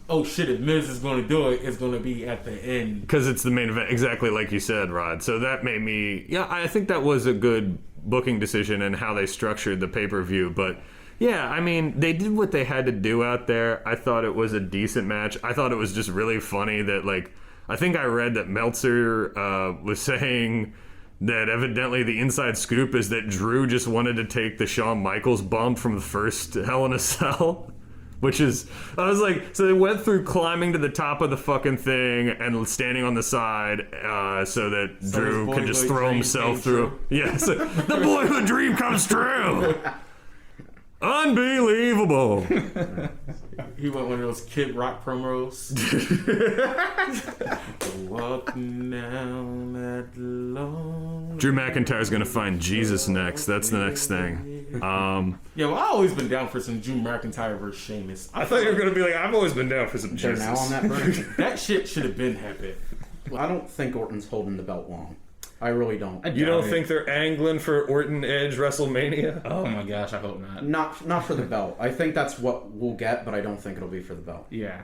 oh shit, if Miz is going to do it, it's going to be at the end. Because it's the main event, exactly like you said, Rod. So that made me... Yeah, I think that was a good booking decision and how they structured the pay-per-view. But Yeah, I mean, they did what they had to do out there. I thought it was a decent match. I thought it was just really funny that, like, I think I read that Meltzer was saying that evidently the inside scoop is that Drew just wanted to take the Shawn Michaels bump from the first Hell in a Cell. Which is, I was like, so they went through climbing to the top of the fucking thing and standing on the side so that Drew could just throw himself through. Yes, the boyhood dream comes true. Unbelievable. He went one of those Kid Rock promos. Walking down that long. Drew McIntyre's gonna find Jesus next. That's the next thing. Yeah, well, I've always been down for some Drew McIntyre versus Sheamus. I thought you were gonna be like, I've always been down for some They're Jesus. now on that burn. That shit should have been happened. I don't think Orton's holding the belt long. I really don't. You don't think they're angling for Orton Edge WrestleMania? Oh my gosh, I hope not. Not for the belt. I think that's what we'll get, but I don't think it'll be for the belt. Yeah,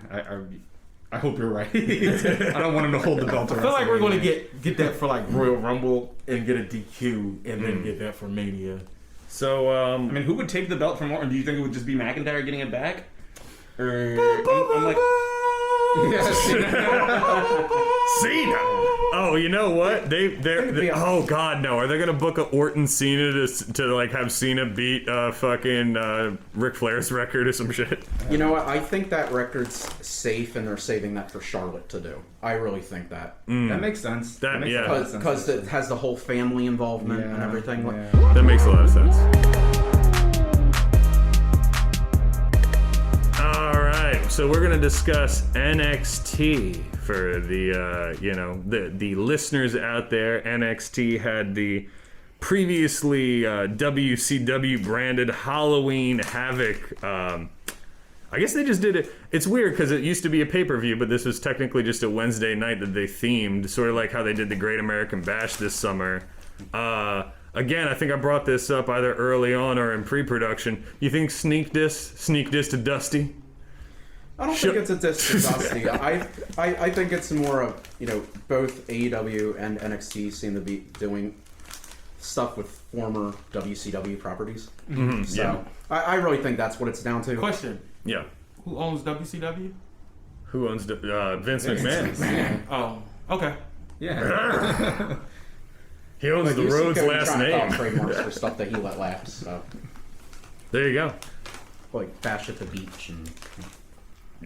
I hope you're right. I don't want him to hold the belt. I feel like we're going to get that for like Royal Rumble and get a DQ and then get that for Mania. So, I mean, who would take the belt from Orton? Do you think it would just be McIntyre getting it back? Or I'm like, Cena. Oh, you know what? They oh god no. Are they gonna book a Orton Cena to like have Cena beat fucking Ric Flair's record or some shit? You know what? I think that record's safe, and they're saving that for Charlotte to do. I really think that. that makes sense. That- makes yeah. a lot of sense. Because it has the whole family involvement and everything. Yeah. That makes a lot of sense. All right, so we're gonna discuss NXT for the the listeners out there. NXT had the previously WCW branded Halloween Havoc. I guess they just did it. It's weird because it used to be a pay-per-view, but this was technically just a Wednesday night that they themed, sort of like how they did the Great American Bash this summer. Again, I think I brought this up either early on or in pre-production. You think sneak diss to Dusty? I don't think it's a diss to Dusty. I think it's more of, both AEW and NXT seem to be doing stuff with former WCW properties. Mm-hmm, so yeah. I really think that's what it's down to. Question. Yeah. Who owns WCW? Who owns Vince McMahon? Oh, okay. Yeah. He owns the Rhodes last name. Trademarks for stuff that he let lapse. So. There you go. Like Bash at the Beach and.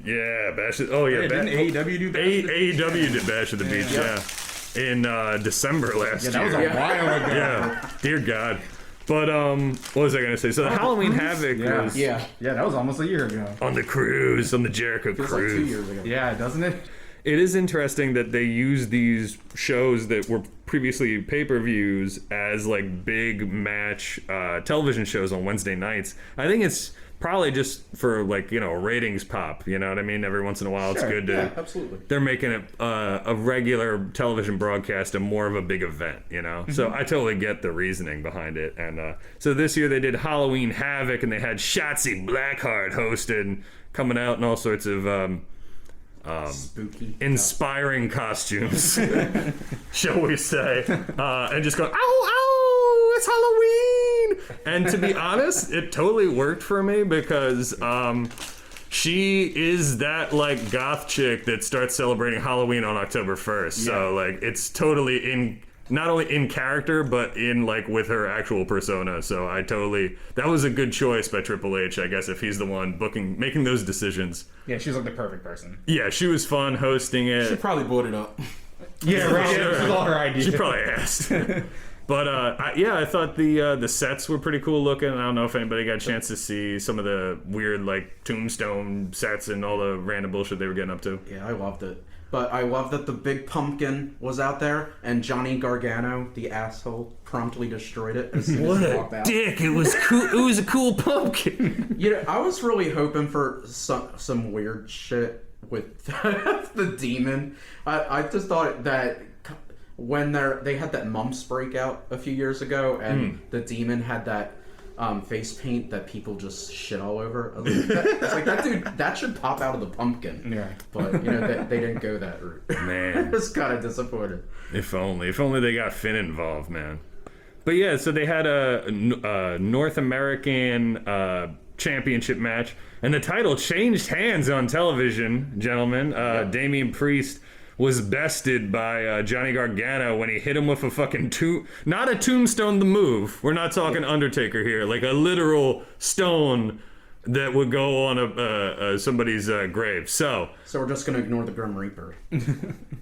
Yeah, Bash at. Oh yeah, Didn't AEW do Bash? AEW did Bash at the Beach. Yeah. In December last year. That was a while ago. Yeah. Dear God. But what was I gonna say? So the Halloween Havoc was Yeah, that was almost a year ago. on the cruise, on the Jericho Feels cruise. like 2 years ago. Yeah, doesn't it? It is interesting that they use these shows that were previously pay-per-views as like big match television shows on Wednesday nights. I think it's probably just for like, a ratings pop, you know what I mean? Every once in a while it's good to... Yeah, absolutely. They're making it a regular television broadcast and more of a big event, So I totally get the reasoning behind it. And so this year they did Halloween Havoc and they had Shotzi Blackheart hosted, coming out in all sorts of... Spooky. inspiring costumes, shall we say, and just go, ow, it's Halloween. And to be honest, it totally worked for me because she is that like goth chick that starts celebrating Halloween on October 1st. So like it's totally not only in character, but in like with her actual persona. So that was a good choice by Triple H, I guess, if he's the one making those decitions. Yeah, she's like the perfect person. Yeah, she was fun hosting it. She probably bought it up. Yeah, right. Sure. This is all her idea. She probably asked. But I thought the sets were pretty cool looking. I don't know if anybody got a chance to see some of the weird like tombstone sets and all the random bullshit they were getting up to. Yeah, I loved it. But I love that the big pumpkin was out there, and Johnny Gargano, the asshole, promptly destroyed it as soon as he walked out. Dick! It was cool. It was a cool pumpkin. I was really hoping for some weird shit with the demon. I just thought that when they had that mumps breakout a few years ago, and the demon had that face paint that people just shit all over. It's like that dude. That should pop out of the pumpkin. Yeah. But they didn't go that route. Man, I was kind of disappointed. if only they got Finn involved, man. But yeah, so they had a North American championship match. And the title changed hands on television, gentlemen. Damian Priest was bested by Johnny Gargano when he hit him with a fucking not a tombstone the move. We're not talking Undertaker here. Like a literal stone that would go on somebody's grave. So we're just gonna ignore the Grim Reaper.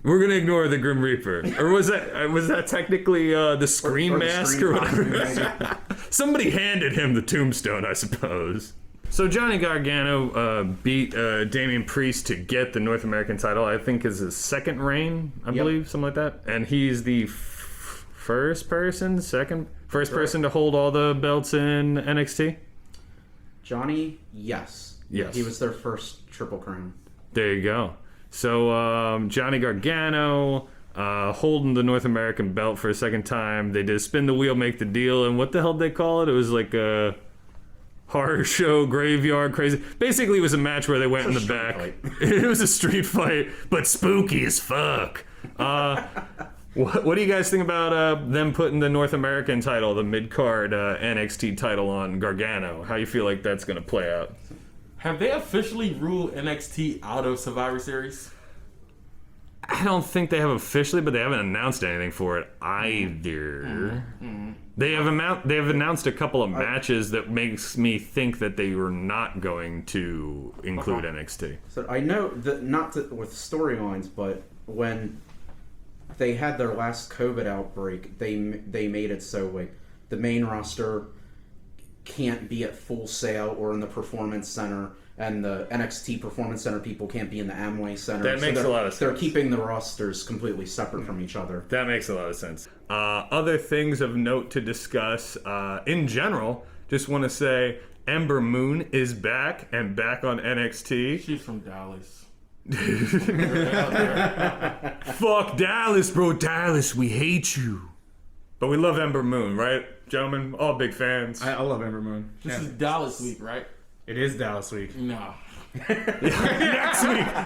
we're gonna ignore the Grim Reaper, or was that technically the Scream Mask or whatever? Somebody handed him the tombstone, I suppose. So Johnny Gargano beat Damian Priest to get the North American title. I think is his second reign, I believe, something like that. And he's the first person to hold all the belts in NXT. Johnny, yes. He was their first Triple Crown. There you go. So Johnny Gargano holding the North American belt for a second time. They did spin the wheel, make the deal, and what the hell did they call it? It was like a horror show, graveyard, crazy. Basically, it was a match where they went in the back. It was a street fight, but spooky as fuck. What do you guys think about them putting the North American title, the mid-card NXT title on Gargano? How you feel like that's going to play out? Have they officially ruled NXT out of Survivor Series? I don't think they have officially, but they haven't announced anything for it either. They have announced a couple of matches that makes me think that they were not going to include NXT. So I know that with storylines, but when they had their last COVID outbreak, they made it so like the main roster can't be at Full Sail or in the Performance Center, and the NXT Performance Center people can't be in the Amway Center. That makes a lot of sense. They're keeping the rosters completely separate from each other. That makes a lot of sense. Other things of note to discuss in general, just want to say Ember Moon is back and back on NXT. She's from Dallas. Fuck Dallas, bro. Dallas, we hate you. But we love Ember Moon, right, gentlemen? All big fans. I love Ember Moon. This is Dallas week, right? It is Dallas week. No.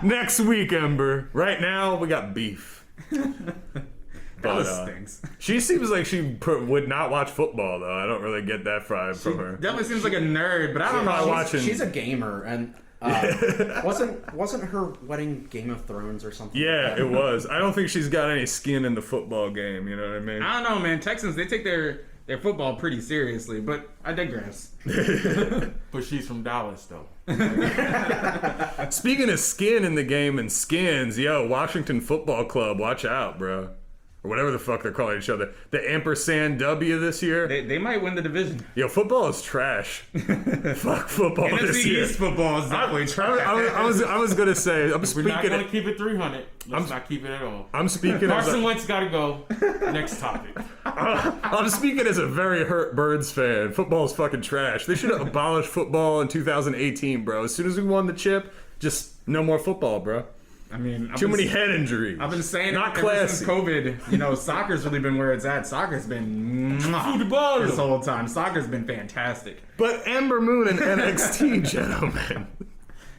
Next week, Ember. Right now, we got beef. Dallas stinks. She seems like she would not watch football, though. I don't really get that vibe from her. Definitely seems like a nerd, but I don't know. She's a gamer, and wasn't her wedding Game of Thrones or something? Yeah, like that? it was. I don't think she's got any skin in the football game. You know what I mean? I don't know, man. Texans, they take their football pretty seriously, but I digress. But she's from Dallas, though. Speaking of skin in the game and skins, Washington Football Club, watch out, bro. Or whatever the fuck they're calling each other. The ampersand W this year. They might win the division. Yo, football is trash. Fuck football this NFC year. East football is definitely trash. I was gonna say, We're not going to keep it 300. Let's not keep it at all. I'm speaking Carson Wentz got to go. Next topic. I'm speaking as a very hurt Birds fan. Football's fucking trash. They should have abolished football in 2018, bro. As soon as we won the chip, just no more football, bro. I mean, too many head injuries. I've been saying not it ever since COVID. Soccer's really been where it's at. Soccer's been this whole time. Soccer's been fantastic. But Ember Moon and NXT, gentlemen.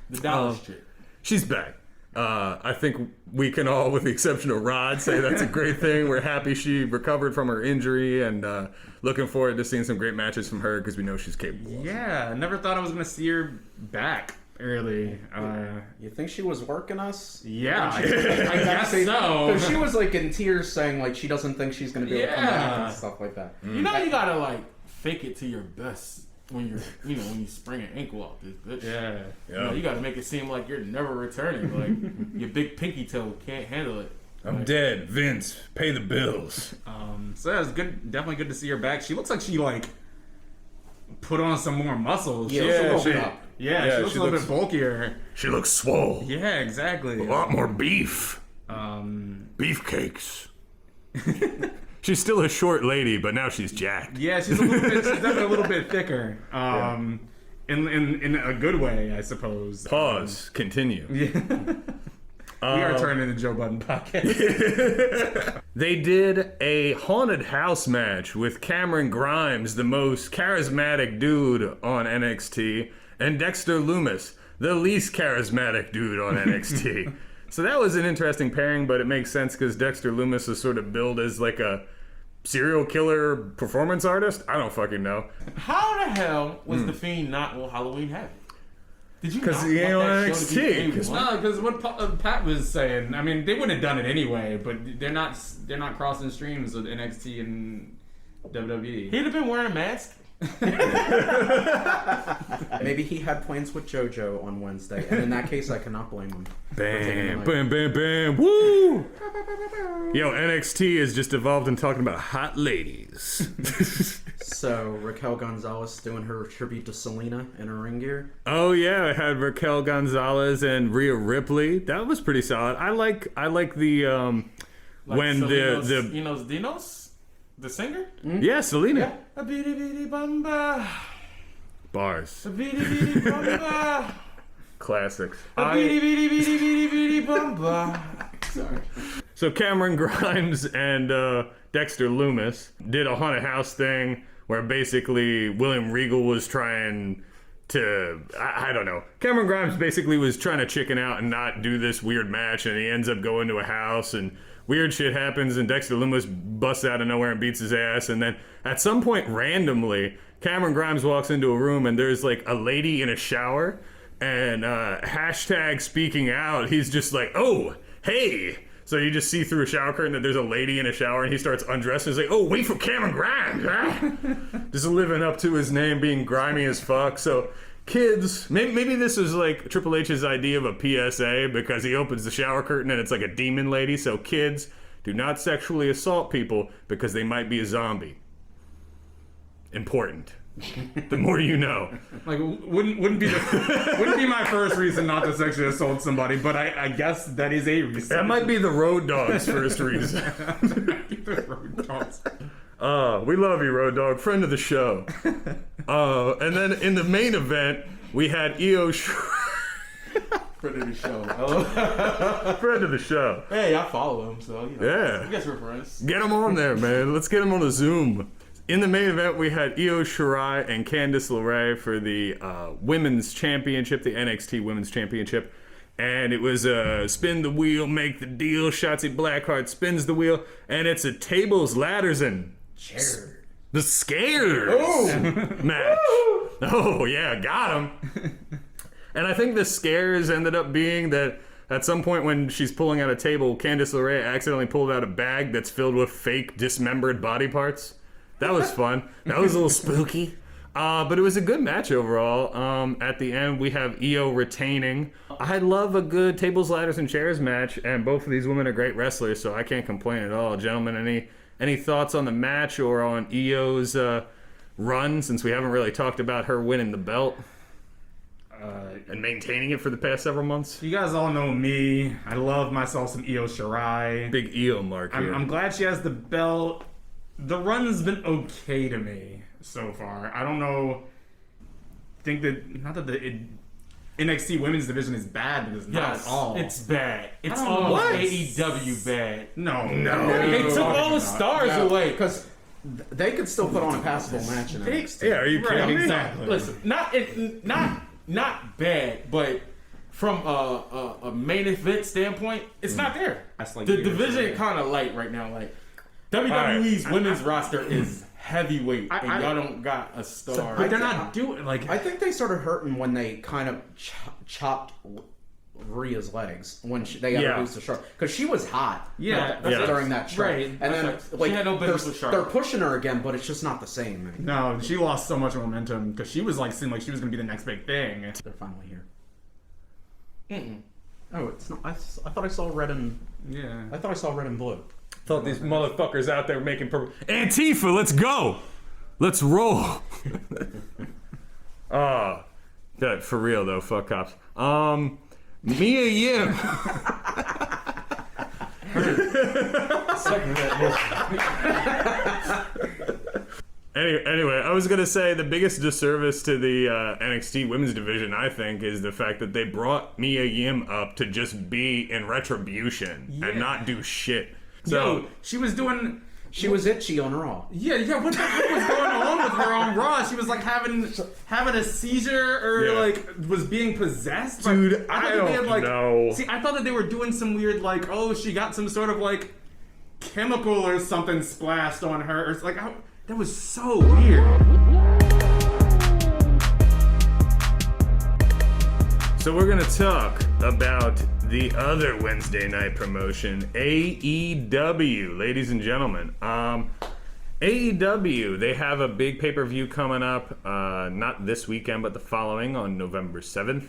The Dallas chick. She's back. I think we can all, with the exception of Rod, say that's a great thing. We're happy she recovered from her injury and looking forward to seeing some great matches from her because we know she's capable. Yeah, I never thought I was going to see her back. Early. You think she was working us? Yeah, I guess so. She was like in tears saying like she doesn't think she's gonna be able to come back and stuff like that. You know you gotta like fake it to your best when you're when you spring an ankle off this bitch. Yeah. You gotta make it seem like you're never returning. Like your big pinky toe can't handle it. I'm dead. Vince, pay the bills. So yeah, it's good. Definitely good to see her back. She looks like she put on some more muscles. Yeah, she looks a little bit bulkier. She looks swole. Yeah, exactly. A lot more beef. Beefcakes. She's still a short lady, but now she's jacked. Yeah, she's definitely a little bit thicker. In a good way, I suppose. Pause. Continue. Yeah. We are turning into Joe Budden podcast. They did a haunted house match with Cameron Grimes, the most charismatic dude on NXT, and Dexter Lumis, the least charismatic dude on NXT. So that was an interesting pairing, but it makes sense because Dexter Lumis is sort of billed as like a serial killer performance artist? I don't fucking know. How the hell was The Fiend not on Halloween Havoc? Did you? Because not he ain't want on that show to be NXT. day one? No, because what Pat was saying, I mean, they wouldn't have done it anyway, but they're not crossing streams with NXT and WWE. He'd have been wearing a mask. Maybe he had plans with JoJo on Wednesday, and in that case, I cannot blame him. Bam, bam, bam, bam, woo! Yo, NXT has just evolved into talking about hot ladies. So Raquel Gonzalez doing her tribute to Selena in her ring gear. Oh yeah, I had Raquel Gonzalez and Rhea Ripley. That was pretty solid. I like the Like when Selena's, the Dinos, the singer. yeah, Selena A bitty bitty bamba, bars a bitty bitty bamba, classics. a bitty bitty bitty bitty bitty bamba. Sorry. So Cameron Grimes and Dexter Lumis did a haunted house thing where basically William Regal was trying to, I don't know. Cameron Grimes basically was trying to chicken out and not do this weird match, and he ends up going to a house and weird shit happens and Dexter Lumis busts out of nowhere and beats his ass, and then at some point randomly Cameron Grimes walks into a room and there's like a lady in a shower and hashtag speaking out, he's just like, oh, hey. So you just see through a shower curtain that there's a lady in a shower and he starts undressing. He's like, oh, wait for Cameron Grimes. Huh? Just living up to his name, being grimy as fuck. So kids, maybe this is like Triple H's idea of a PSA because he opens the shower curtain and it's like a demon lady. So kids, do not sexually assault people because they might be a zombie. Important. The more you know. Like, wouldn't be my first reason not to sexually assault somebody, but I guess that is a reason. That might be the Road Dog's first reason. The Road Dogs. We love you, Road Dog, friend of the show. And then in the main event, we had Io Friend of the show. friend of the show. Hey, I follow him, so you know. Yeah. I guess we're friends. Get him on there, man. Let's get him on the Zoom. In the main event, we had Io Shirai and Candice LeRae for the Women's Championship, the NXT Women's Championship. And it was spin the wheel, make the deal. Shotzi Blackheart spins the wheel. And it's a tables, ladders, and the Scares match. Oh, yeah, got him. And I think the Scares ended up being that at some point when she's pulling out a table, Candice LeRae accidentally pulled out a bag that's filled with fake dismembered body parts. That was fun. That was a little spooky. But it was a good match overall. At the end, we have Io retaining. I love a good tables, ladders, and chairs match, and both of these women are great wrestlers, so I can't complain at all. Gentlemen, any thoughts on the match or on Io's run, since we haven't really talked about her winning the belt and maintaining it for the past several months? You guys all know me. I love myself some Io Shirai. Big Io mark here. I'm glad she has the belt. The run's been okay to me so far. I don't know. Think that not that the NXT Women's Division is bad, but it's not at all. It's bad. It's don't know. almost What? AEW bad. No. They took all the stars away. Because they could still put on a passable match in NXT. Yeah, are you kidding me? Exactly. Listen, not bad, but from a main event standpoint, it's not there. That's like the Io division Shirai. kind of light right now. Like WWE's women's roster is heavyweight, and y'all don't got a star. But they're not doing like. I think they started hurting when they kind of chopped Rhea's legs when they got reduced to Charlotte, because she was hot. During that show, Right. and then She had no business with Charlotte. they're pushing her again, but it's just not the same. No, she lost so much momentum because she was like seemed like she was gonna be the next big thing. They're finally here. Oh, it's not. I thought I saw red and Yeah. I thought I saw red and blue. Thought these motherfuckers out there making purple. Antifa, let's go. Let's roll. That for real though. Fuck cops. Mia Yim. Anyway, I was gonna say the biggest disservice to the NXT Women's Division, I think, is the fact that they brought Mia Yim up to just be in retribution and not do shit. So she was doing. She was itchy on Raw. Yeah. What the heck was going on with her on Raw? She was like having a seizure or like was being possessed. Dude, I don't know. See, I thought that they were doing some weird like, oh, she got some sort of like chemical or something splashed on her. It's like, that was so weird. So we're going to talk about the other Wednesday night promotion, AEW, ladies and gentlemen. AEW, they have a big pay-per-view coming up, not this weekend, but the following on November 7th.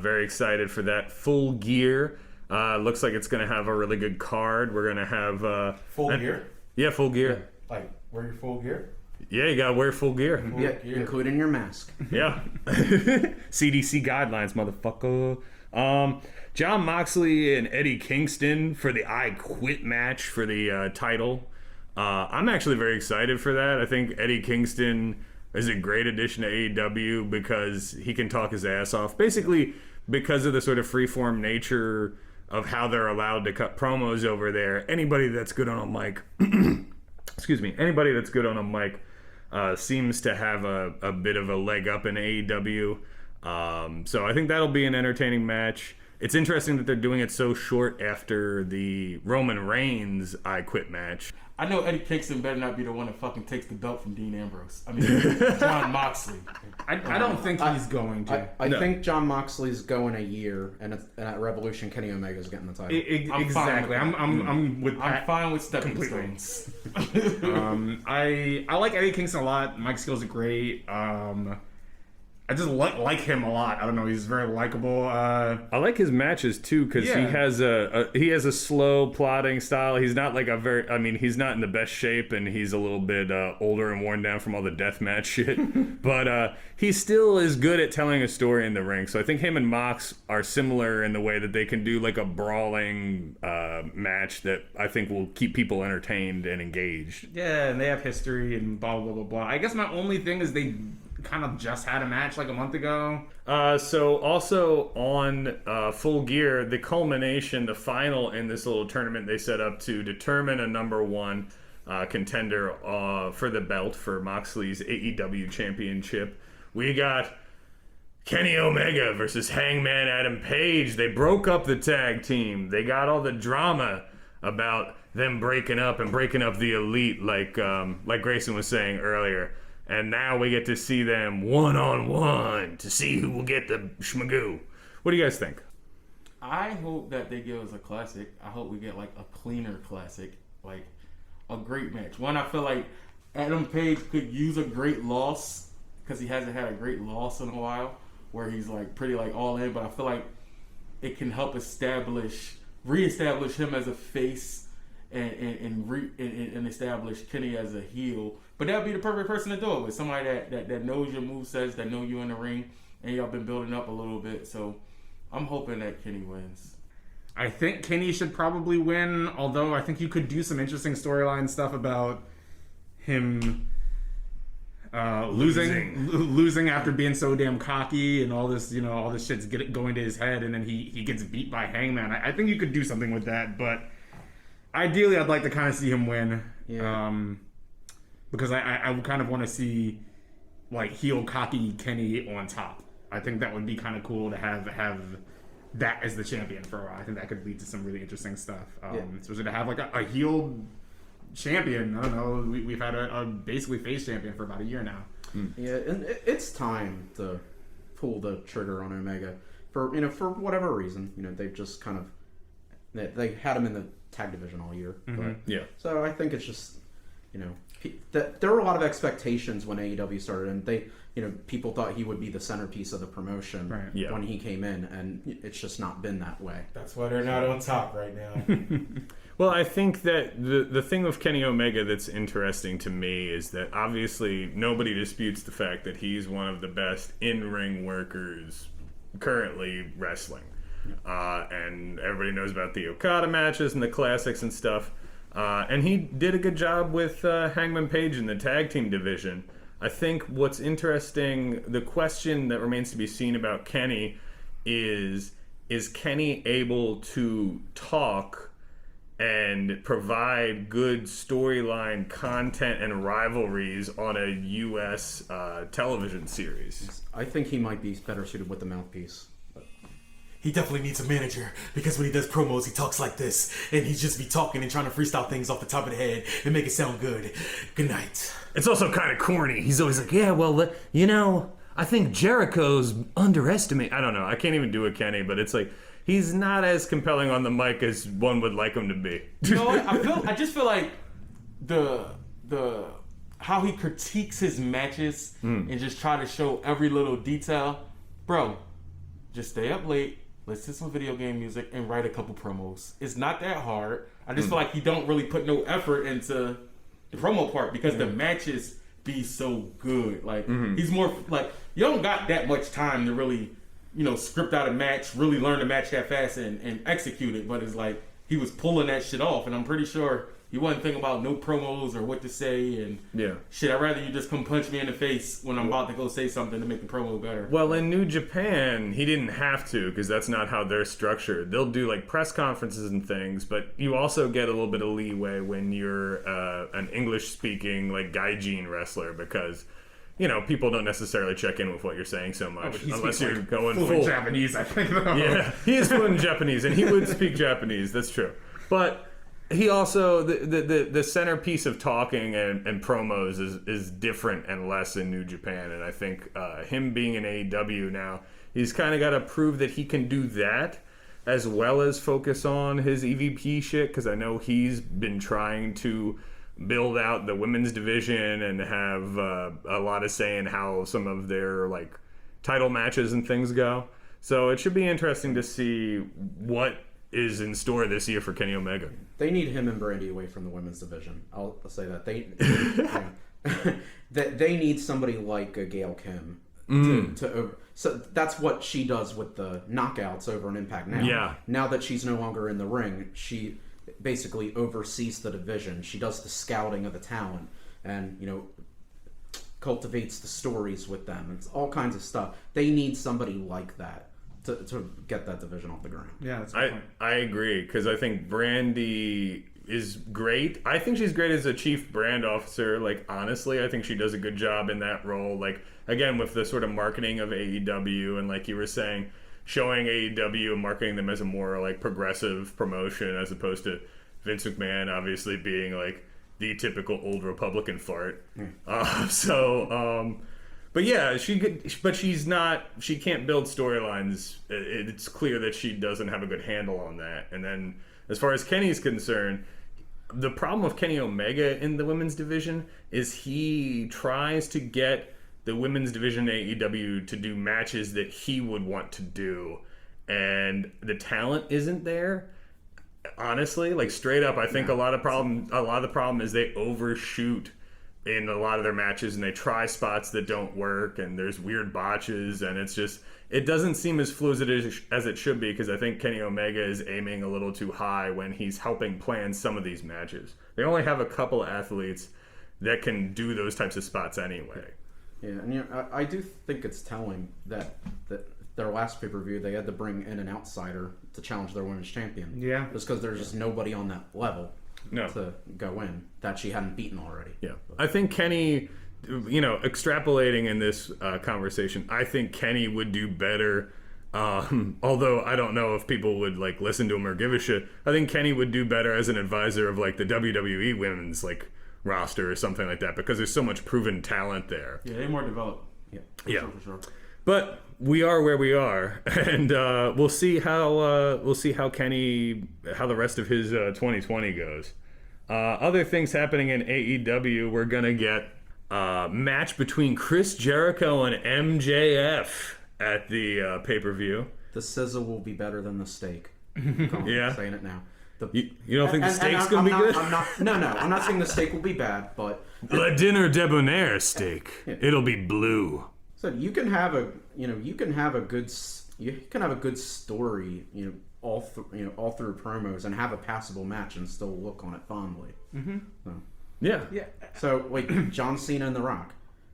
Very excited for that. Full Gear. Looks like it's going to have a really good card. We're going to have... Full gear? Yeah, Full Gear. Like, wear your full gear? Yeah, you got to wear full gear. Including your mask. Yeah. CDC guidelines, motherfucker. John Moxley and Eddie Kingston for the I Quit match for the title. I'm actually very excited for that. I think Eddie Kingston is a great addition to AEW because he can talk his ass off. Basically, because of the sort of freeform nature of how they're allowed to cut promos over there, anybody that's good on a mic, anybody that's good on a mic seems to have a bit of a leg up in AEW. So I think that'll be an entertaining match. It's interesting that they're doing it so short after the Roman Reigns I Quit match. I know Eddie Kingston better not be the one that fucking takes the belt from Dean Ambrose. I mean, John Moxley. I don't think he's going to. I think John Moxley's going a year, and at Revolution, Kenny Omega's getting the title. Exactly. I'm with Pat. I'm fine with stepping completely. stones. I like Eddie Kingston a lot. Mike skills are great. I just like him a lot. I don't know. He's very likable. I like his matches too because he has a slow plotting style. He's not like he's not in the best shape and he's a little bit older and worn down from all the deathmatch shit. But he still is good at telling a story in the ring. So I think him and Mox are similar in the way that they can do like a brawling match that I think will keep people entertained and engaged. Yeah, and they have history and blah blah blah blah. I guess my only thing is they kind of just had a match like a month ago. So also on Full Gear, the culmination, the final in this little tournament they set up to determine a number one contender for the belt for Moxley's AEW championship. We got Kenny Omega versus Hangman Adam Page. They broke up the tag team. They got all the drama about them breaking up the elite like Grayson was saying earlier. And now we get to see them one-on-one to see who will get the schmagoo. What do you guys think? I hope that they give us a classic. I hope we get like a cleaner classic, like a great match. One, I feel like Adam Page could use a great loss because he hasn't had a great loss in a while where he's like pretty like all in, but I feel like it can help reestablish him as a face and establish Kenny as a heel. But that would be the perfect person to do it with. Somebody that knows your movesets, that know you in the ring, and y'all been building up a little bit. So I'm hoping that Kenny wins. I think Kenny should probably win, although I think you could do some interesting storyline stuff about him losing after being so damn cocky and all this, all this shit's going to his head, and then he gets beat by Hangman. I think you could do something with that, but ideally I'd like to kind of see him win. Yeah. Because I would kind of want to see like heel cocky Kenny on top. I think that would be kind of cool to have that as the champion for a while. I think that could lead to some really interesting stuff. Especially to have like a heel champion. I don't know. We've had a basically face champion for about a year now. Yeah, and it's time to pull the trigger on Omega for whatever reason. They've just kind of they had him in the tag division all year. Mm-hmm. But, so I think it's just there were a lot of expectations when AEW started, and they people thought he would be the centerpiece of the promotion when he came in, and it's just not been that way. That's why they're not on top right now. Well, I think that the thing with Kenny Omega that's interesting to me is that obviously nobody disputes the fact that he's one of the best in-ring workers currently wrestling. And everybody knows about the Okada matches and the classics and stuff. And he did a good job with Hangman Page in the tag team division. I think what's interesting, the question that remains to be seen about Kenny is Kenny able to talk and provide good storyline content and rivalries on a U.S. television series? I think he might be better suited with the mouthpiece. he definitely needs a manager because when he does promos, he talks like this, and he just be talking and trying to freestyle things off the top of the head and make it sound good. Good night. It's also kind of corny. He's always like, yeah, well, you know, I think Jericho's underestimated. I don't know. I can't even do a Kenny, but it's like he's not as compelling on the mic as one would like him to be. You know what? I just feel like the how he critiques his matches and just try to show every little detail. Bro, just stay up late, listen to some video game music, and write a couple promos. It's not that hard. I just feel like he don't really put no effort into the promo part because the matches be so good. Like he's more like you don't got that much time to really, you know, script out a match, really learn the match that fast and execute it. But it's like he was pulling that shit off, and I'm pretty sure he wasn't thinking about no promos or what to say and shit. I'd rather you just come punch me in the face when I'm about to go say something to make the promo better. Well, in New Japan, he didn't have to because that's not how they're structured. They'll do like press conferences and things, but you also get a little bit of leeway when you're an English-speaking like gaijin wrestler because, you know, people don't necessarily check in with what you're saying so much unless you're going full Japanese, I think. Though. Yeah, he is fluent in Japanese, and he would speak Japanese. That's true, but. He also the centerpiece of talking and promos is different and less in New Japan, and I think him being in AEW now, he's kind of got to prove that he can do that as well as focus on his EVP shit because I know he's been trying to build out the women's division and have a lot of say in how some of their like title matches and things go. So it should be interesting to see what is in store this year for Kenny Omega. They need him and Brandy away from the women's division. I'll say that. They need somebody like a Gail Kim so that's what she does with the knockouts over in Impact now. Yeah. Now that she's no longer in the ring, she basically oversees the division. She does the scouting of the talent and, you know, cultivates the stories with them. It's all kinds of stuff. They need somebody like that to get that division off the ground. Yeah, that's a good point. I agree because I think Brandy is great. I think she's great as a chief brand officer. Like honestly, I think she does a good job in that role. Like again, with the sort of marketing of AEW and like you were saying, showing AEW and marketing them as a more like progressive promotion as opposed to Vince McMahon obviously being like the typical old Republican fart. But yeah, she can't build storylines. It's clear that she doesn't have a good handle on that. And then as far as Kenny's concerned, the problem with Kenny Omega in the women's division is he tries to get the women's division AEW to do matches that he would want to do. And the talent isn't there. Honestly, like straight up, I think a lot of the problem is they overshoot in a lot of their matches and they try spots that don't work and there's weird botches and it's just it doesn't seem as fluid as it should be because I think Kenny Omega is aiming a little too high when he's helping plan some of these matches. They only have a couple of athletes that can do those types of spots anyway. Yeah, and you know, I do think it's telling that their last pay-per-view they had to bring in an outsider to challenge their women's champion. Yeah. Just because there's just nobody on that level. No. To go in that she hadn't beaten already. Yeah, I think Kenny, you know, extrapolating in this conversation, I think Kenny would do better. Although I don't know if people would like listen to him or give a shit. I think Kenny would do better as an advisor of like the WWE women's like roster or something like that because there's so much proven talent there. Yeah, they're more developed. Yeah. For sure. But we are where we are, and we'll see how Kenny, how the rest of his 2020 goes. Other things happening in AEW, we're gonna get a match between Chris Jericho and MJF at the pay-per-view. The sizzle will be better than the steak. Yeah, I'm saying it now. You don't think the steak's gonna be good? I'm not saying the steak will be bad, but Le Dinner Debonair steak. It'll be blue. So you can have a good story, all through promos and have a passable match and still look on it fondly. Mm-hmm. So. Yeah. So like John Cena and The Rock,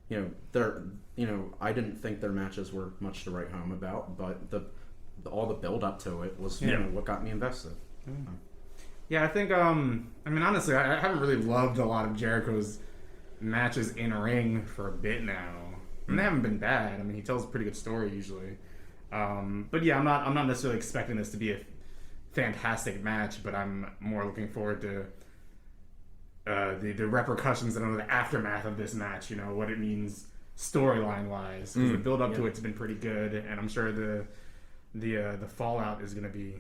I didn't think their matches were much to write home about, but all the build up to it was what got me invested. Mm. Yeah, I think honestly, I haven't really loved a lot of Jericho's matches in ring for a bit now. And they haven't been bad. I mean, he tells a pretty good story usually. But yeah, I'm not necessarily expecting this to be a fantastic match, but I'm more looking forward to the repercussions and the aftermath of this match. You know what it means storyline wise, because the build up to it's been pretty good, and I'm sure the fallout is gonna be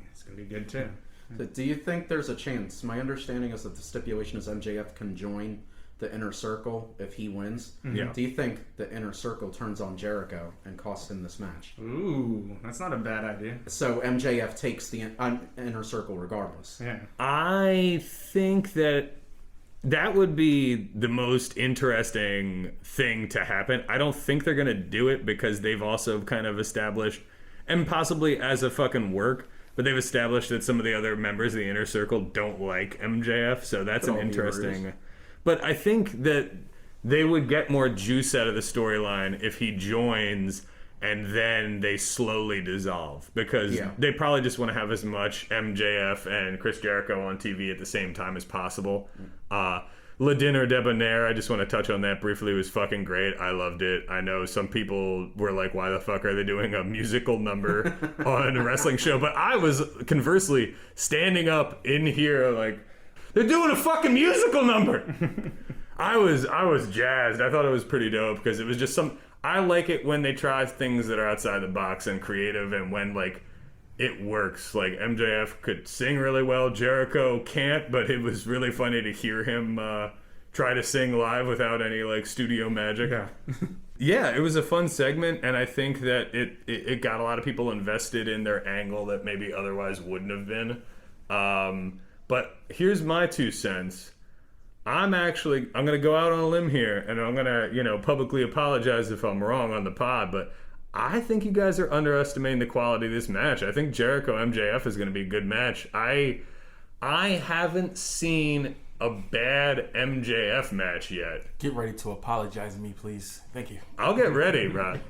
good too. So do you think there's a chance? My understanding is that the stipulation is MJF can join the Inner Circle if he wins. Yeah. Do you think the Inner Circle turns on Jericho and costs him this match? Ooh, that's not a bad idea. So MJF takes the Inner Circle regardless. Yeah. I think that would be the most interesting thing to happen. I don't think they're going to do it because they've also kind of established, and possibly as a fucking work, but they've established that some of the other members of the Inner Circle don't like MJF, so that's an interesting... But I think that they would get more juice out of the storyline if he joins and then they slowly dissolve, because they probably just want to have as much MJF and Chris Jericho on TV at the same time as possible. Le Dinner Debonair, I just want to touch on that briefly. It was fucking great. I loved it. I know some people were like, why the fuck are they doing a musical number on a wrestling show? But I was conversely standing up in here like, they're doing a fucking musical number. I was jazzed. I thought it was pretty dope because it was just I like it when they try things that are outside the box and creative, and when like it works. Like MJF could sing really well, Jericho can't, but it was really funny to hear him try to sing live without any like studio magic. Yeah. Yeah, it was a fun segment, and I think that it got a lot of people invested in their angle that maybe otherwise wouldn't have been. But here's my 2 cents. I'm going to go out on a limb here, and I'm going to, publicly apologize if I'm wrong on the pod, but I think you guys are underestimating the quality of this match. I think Jericho MJF is going to be a good match. I haven't seen a bad MJF match yet. Get ready to apologize to me, please. Thank you. I'll get ready, Rod.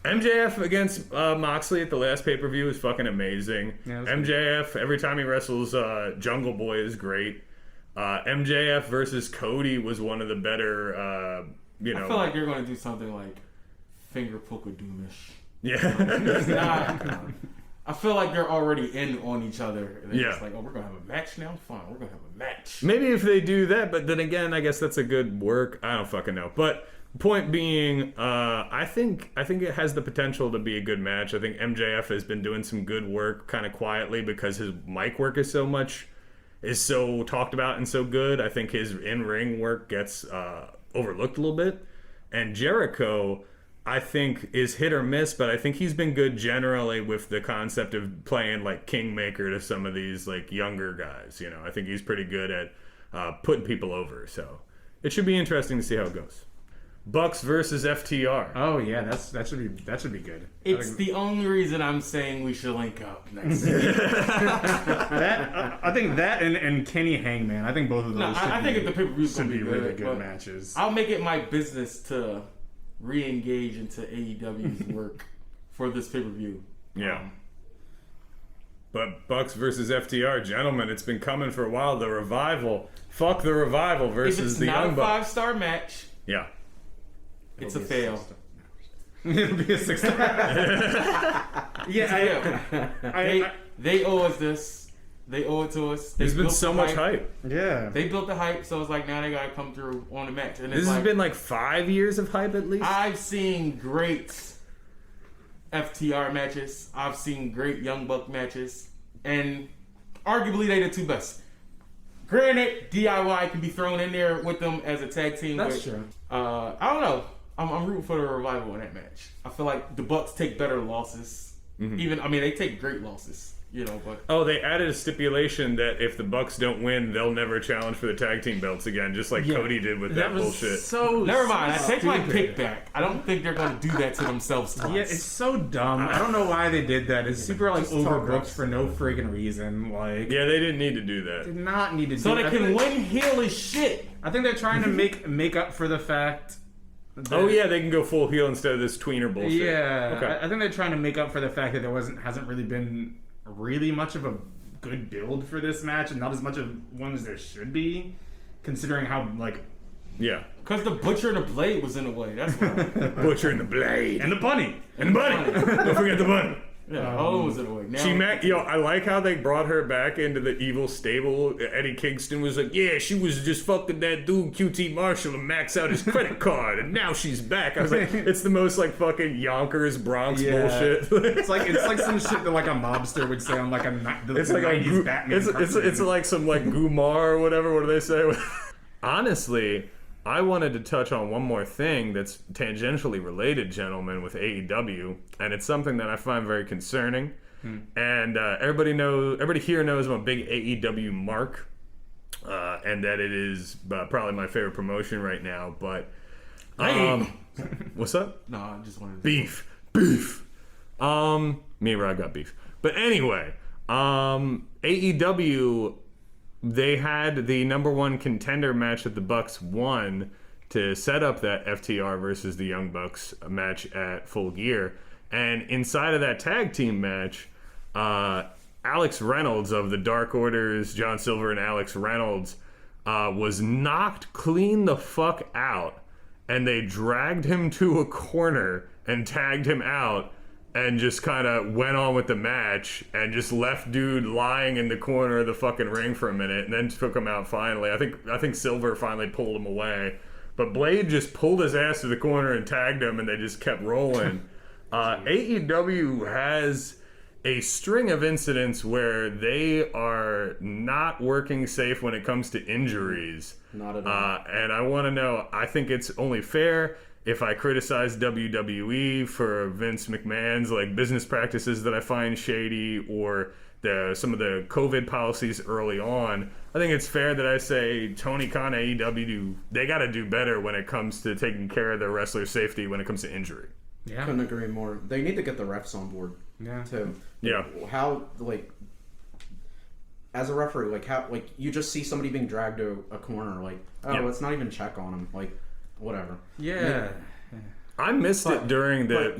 MJF against Moxley at the last pay-per-view was fucking amazing. Yeah, MJF, every time he wrestles Jungle Boy, is great. MJF versus Cody was one of the better, I feel like you're going to do something like Finger Poker Doomish. Yeah. It's not. I feel like they're already in on each other. And they're just like, oh, we're going to have a match now? Fine, we're going to have a match. Maybe if they do that, but then again, I guess that's a good work. I don't fucking know. But point being, I think it has the potential to be a good match. I think MJF has been doing some good work kind of quietly because his mic work is so talked about and so good. I think his in-ring work gets overlooked a little bit. And Jericho, I think, is hit or miss, but I think he's been good generally with the concept of playing like Kingmaker to some of these like younger guys. I think he's pretty good at putting people over. So it should be interesting to see how it goes. Bucks versus FTR. Oh yeah, that should be good. It's the only reason I'm saying we should link up next week. I think that and Kenny Hangman. I think both of those. I think if the pay-per-view's should gonna be be really good, good matches. I'll make it my business to re-engage into AEW's work for this pay-per-view. Yeah. But Bucks versus FTR, gentlemen, it's been coming for a while. The Revival. Fuck the Revival versus the Young Bucks. If it's not a 5-star match, yeah. It's a fail. It'll be a 6-star. Yeah, they owe us this. They owe it to us. There's been so much hype. Yeah. They built the hype, so it's like now they gotta come through on the match. And This it's has like, been like 5 years of hype at least. I've seen great FTR matches. I've seen great Young Buck matches, and arguably they the 2 best. Granted, DIY can be thrown in there with them as a tag team. That's true. I don't know. I'm rooting for the Revival in that match. I feel like the Bucks take better losses. They take great losses. But they added a stipulation that if the Bucks don't win, they'll never challenge for the tag team belts again, just like Cody did with that bullshit. So never mind. I take my stupid. pick back. I don't think they're going to do that to themselves twice. Yeah, it's so dumb. I don't know why they did that. It's super like overbooked for no freaking reason. Like, Yeah, they didn't need to do that. did not need to so do they can win heel as shit. I think they're trying to make up for the fact. Oh yeah, they can go full heel instead of this tweener bullshit. Yeah, Okay. I think they're trying to make up for the fact that there hasn't really been really much of a good build for this match, and not as much of one as there should be, considering how like Yeah. Because the Butcher and the Blade was in the way. That's why. Butcher and the Blade. and the bunny. And the bunny. Don't forget the bunny. Yeah, Owen was in the way. Now, I like how they brought her back into the evil stable. Eddie Kingston was like, yeah, she was just fucking that dude QT Marshall and max out his credit card, and now she's back. I was like, it's the most like fucking Yonkers Bronx bullshit. it's like some shit that like a mobster would say on like it's like 90s Batman. It's like some like Gumar or whatever. What do they say? Honestly, I wanted to touch on one more thing that's tangentially related, gentlemen, with AEW, and it's something that I find very concerning. And everybody here knows I'm a big AEW mark, and that it is probably my favorite promotion right now. But what's up? No, I just wanted to beef. Me and Rod got beef. But anyway, AEW. They had the number one contender match that the Bucks won to set up that FTR versus the Young Bucks match at Full Gear. And inside of that tag team match, Alex Reynolds of the Dark Orders, John Silver and Alex Reynolds, was knocked clean the fuck out. And they dragged him to a corner and tagged him out. And just kind of went on with the match and just left dude lying in the corner of the fucking ring for a minute and then took him out finally. I think Silver finally pulled him away. But Blade just pulled his ass to the corner and tagged him and they just kept rolling. AEW has a string of incidents where they are not working safe when it comes to injuries. Not at all. And I want to know, I think it's only fair if I criticize WWE for Vince McMahon's like business practices that I find shady, or some of the COVID policies early on. I think it's fair that I say Tony Khan, AEW, they got to do better when it comes to taking care of their wrestlers' safety when it comes to injury. Yeah. Couldn't agree more. They need to get the refs on board. Yeah. Too. Yeah. How, like, as a referee, like, how, like, you just see somebody being dragged to a corner, like, oh, let's not even check on him, like, whatever. Yeah. I missed it during the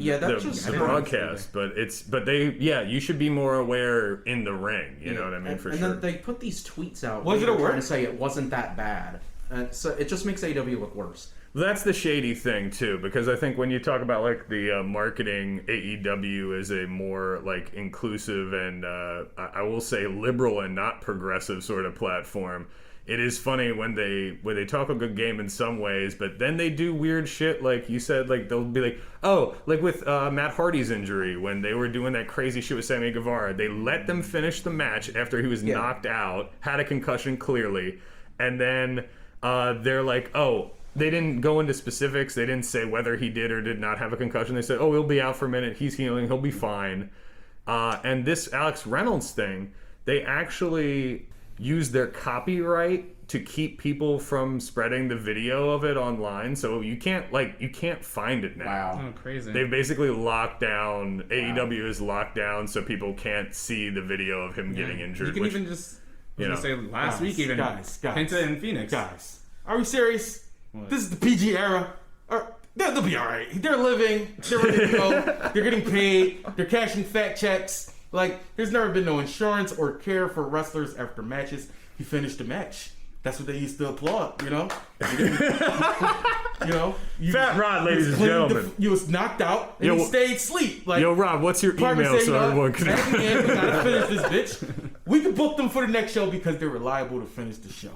broadcast, but you should be more aware in the ring. You know what I mean? And sure. then they put these tweets out. Was it a trying to say it wasn't that bad, and so it just makes AEW look worse. That's the shady thing too, because I think when you talk about like the marketing AEW as a more like inclusive and I will say liberal and not progressive sort of platform, it is funny when they talk a good game in some ways, but then they do weird shit like you said. Like they'll be like, oh, like with Matt Hardy's injury when they were doing that crazy shit with Sammy Guevara, they let them finish the match after he was knocked out, had a concussion clearly, and then they're like, oh. They didn't go into specifics. They didn't say whether he did or did not have a concussion. They said, oh, he'll be out for a minute. He's healing. He'll be fine. And this Alex Reynolds thing, they actually used their copyright to keep people from spreading the video of it online. So you can't find it now. Wow. Oh, crazy. They've basically locked down, AEW is locked down so people can't see the video of him getting injured. You can even just, say last week even, guys. Penta and Phoenix. Guys, are we serious? What? This is the PG era. They'll be all right. They're living. They're ready to go. They're getting paid. They're cashing fat checks. Like, there's never been no insurance or care for wrestlers after matches. You finish the match. That's what they used to applaud, you know? Fat Rod, ladies and gentlemen. You was knocked out and you stayed asleep. Like, yo, Rob, what's your email so everyone can... At the end, we gotta finish this bitch. We can book them for the next show because they're reliable to finish the show.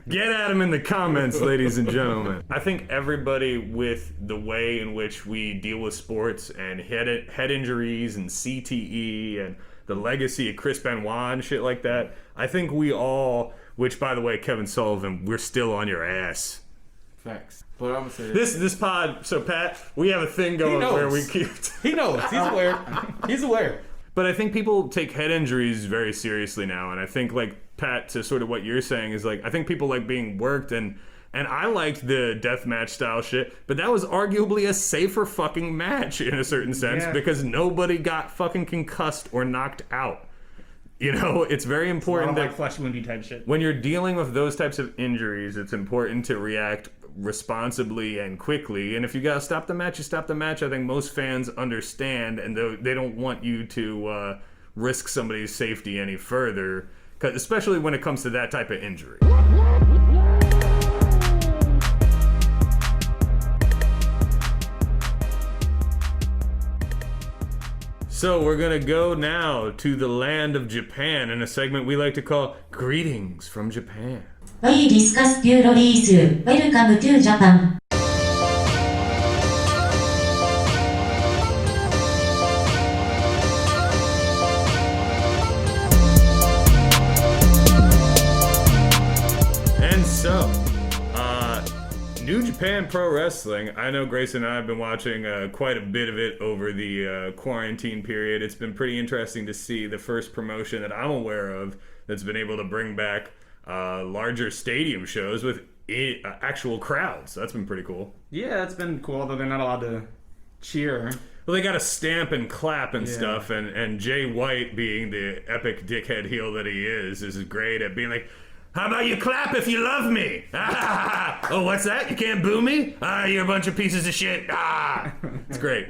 Get at them in the comments, ladies and gentlemen. I think everybody with the way in which we deal with sports and head injuries and CTE and the legacy of Chris Benoit and shit like that, I think we all, which by the way, Kevin Sullivan, we're still on your ass. Facts. But I'm gonna say this pod, so Pat, we have a thing going where we keep... He knows. He's aware. He's aware. But I think people take head injuries very seriously now, and I think, like, Pat, to sort of what you're saying is, like, I think people like being worked, and I liked the deathmatch style shit, but that was arguably a safer fucking match in a certain sense because nobody got fucking concussed or knocked out. You know, it's very important that like flesh woundy type shit. When you're dealing with those types of injuries, it's important to react responsibly and quickly. And if you gotta stop the match, you stop the match. I think most fans understand, and they don't want you to risk somebody's safety any further, especially when it comes to that type of injury. So we're going to go now to the land of Japan in a segment we like to call Greetings from Japan. We discuss new release. Welcome to Japan. And so, New Japan Pro Wrestling. I know Grayson and I have been watching quite a bit of it over the quarantine period. It's been pretty interesting to see the first promotion that I'm aware of that's been able to bring back larger stadium shows with actual crowds. That's been pretty cool. Yeah, that's been cool, although they're not allowed to cheer. Well, they got to stamp and clap and stuff, and Jay White, being the epic dickhead heel that he is great at being like, how about you clap if you love me? Oh, what's that? You can't boo me? You're a bunch of pieces of shit. It's great.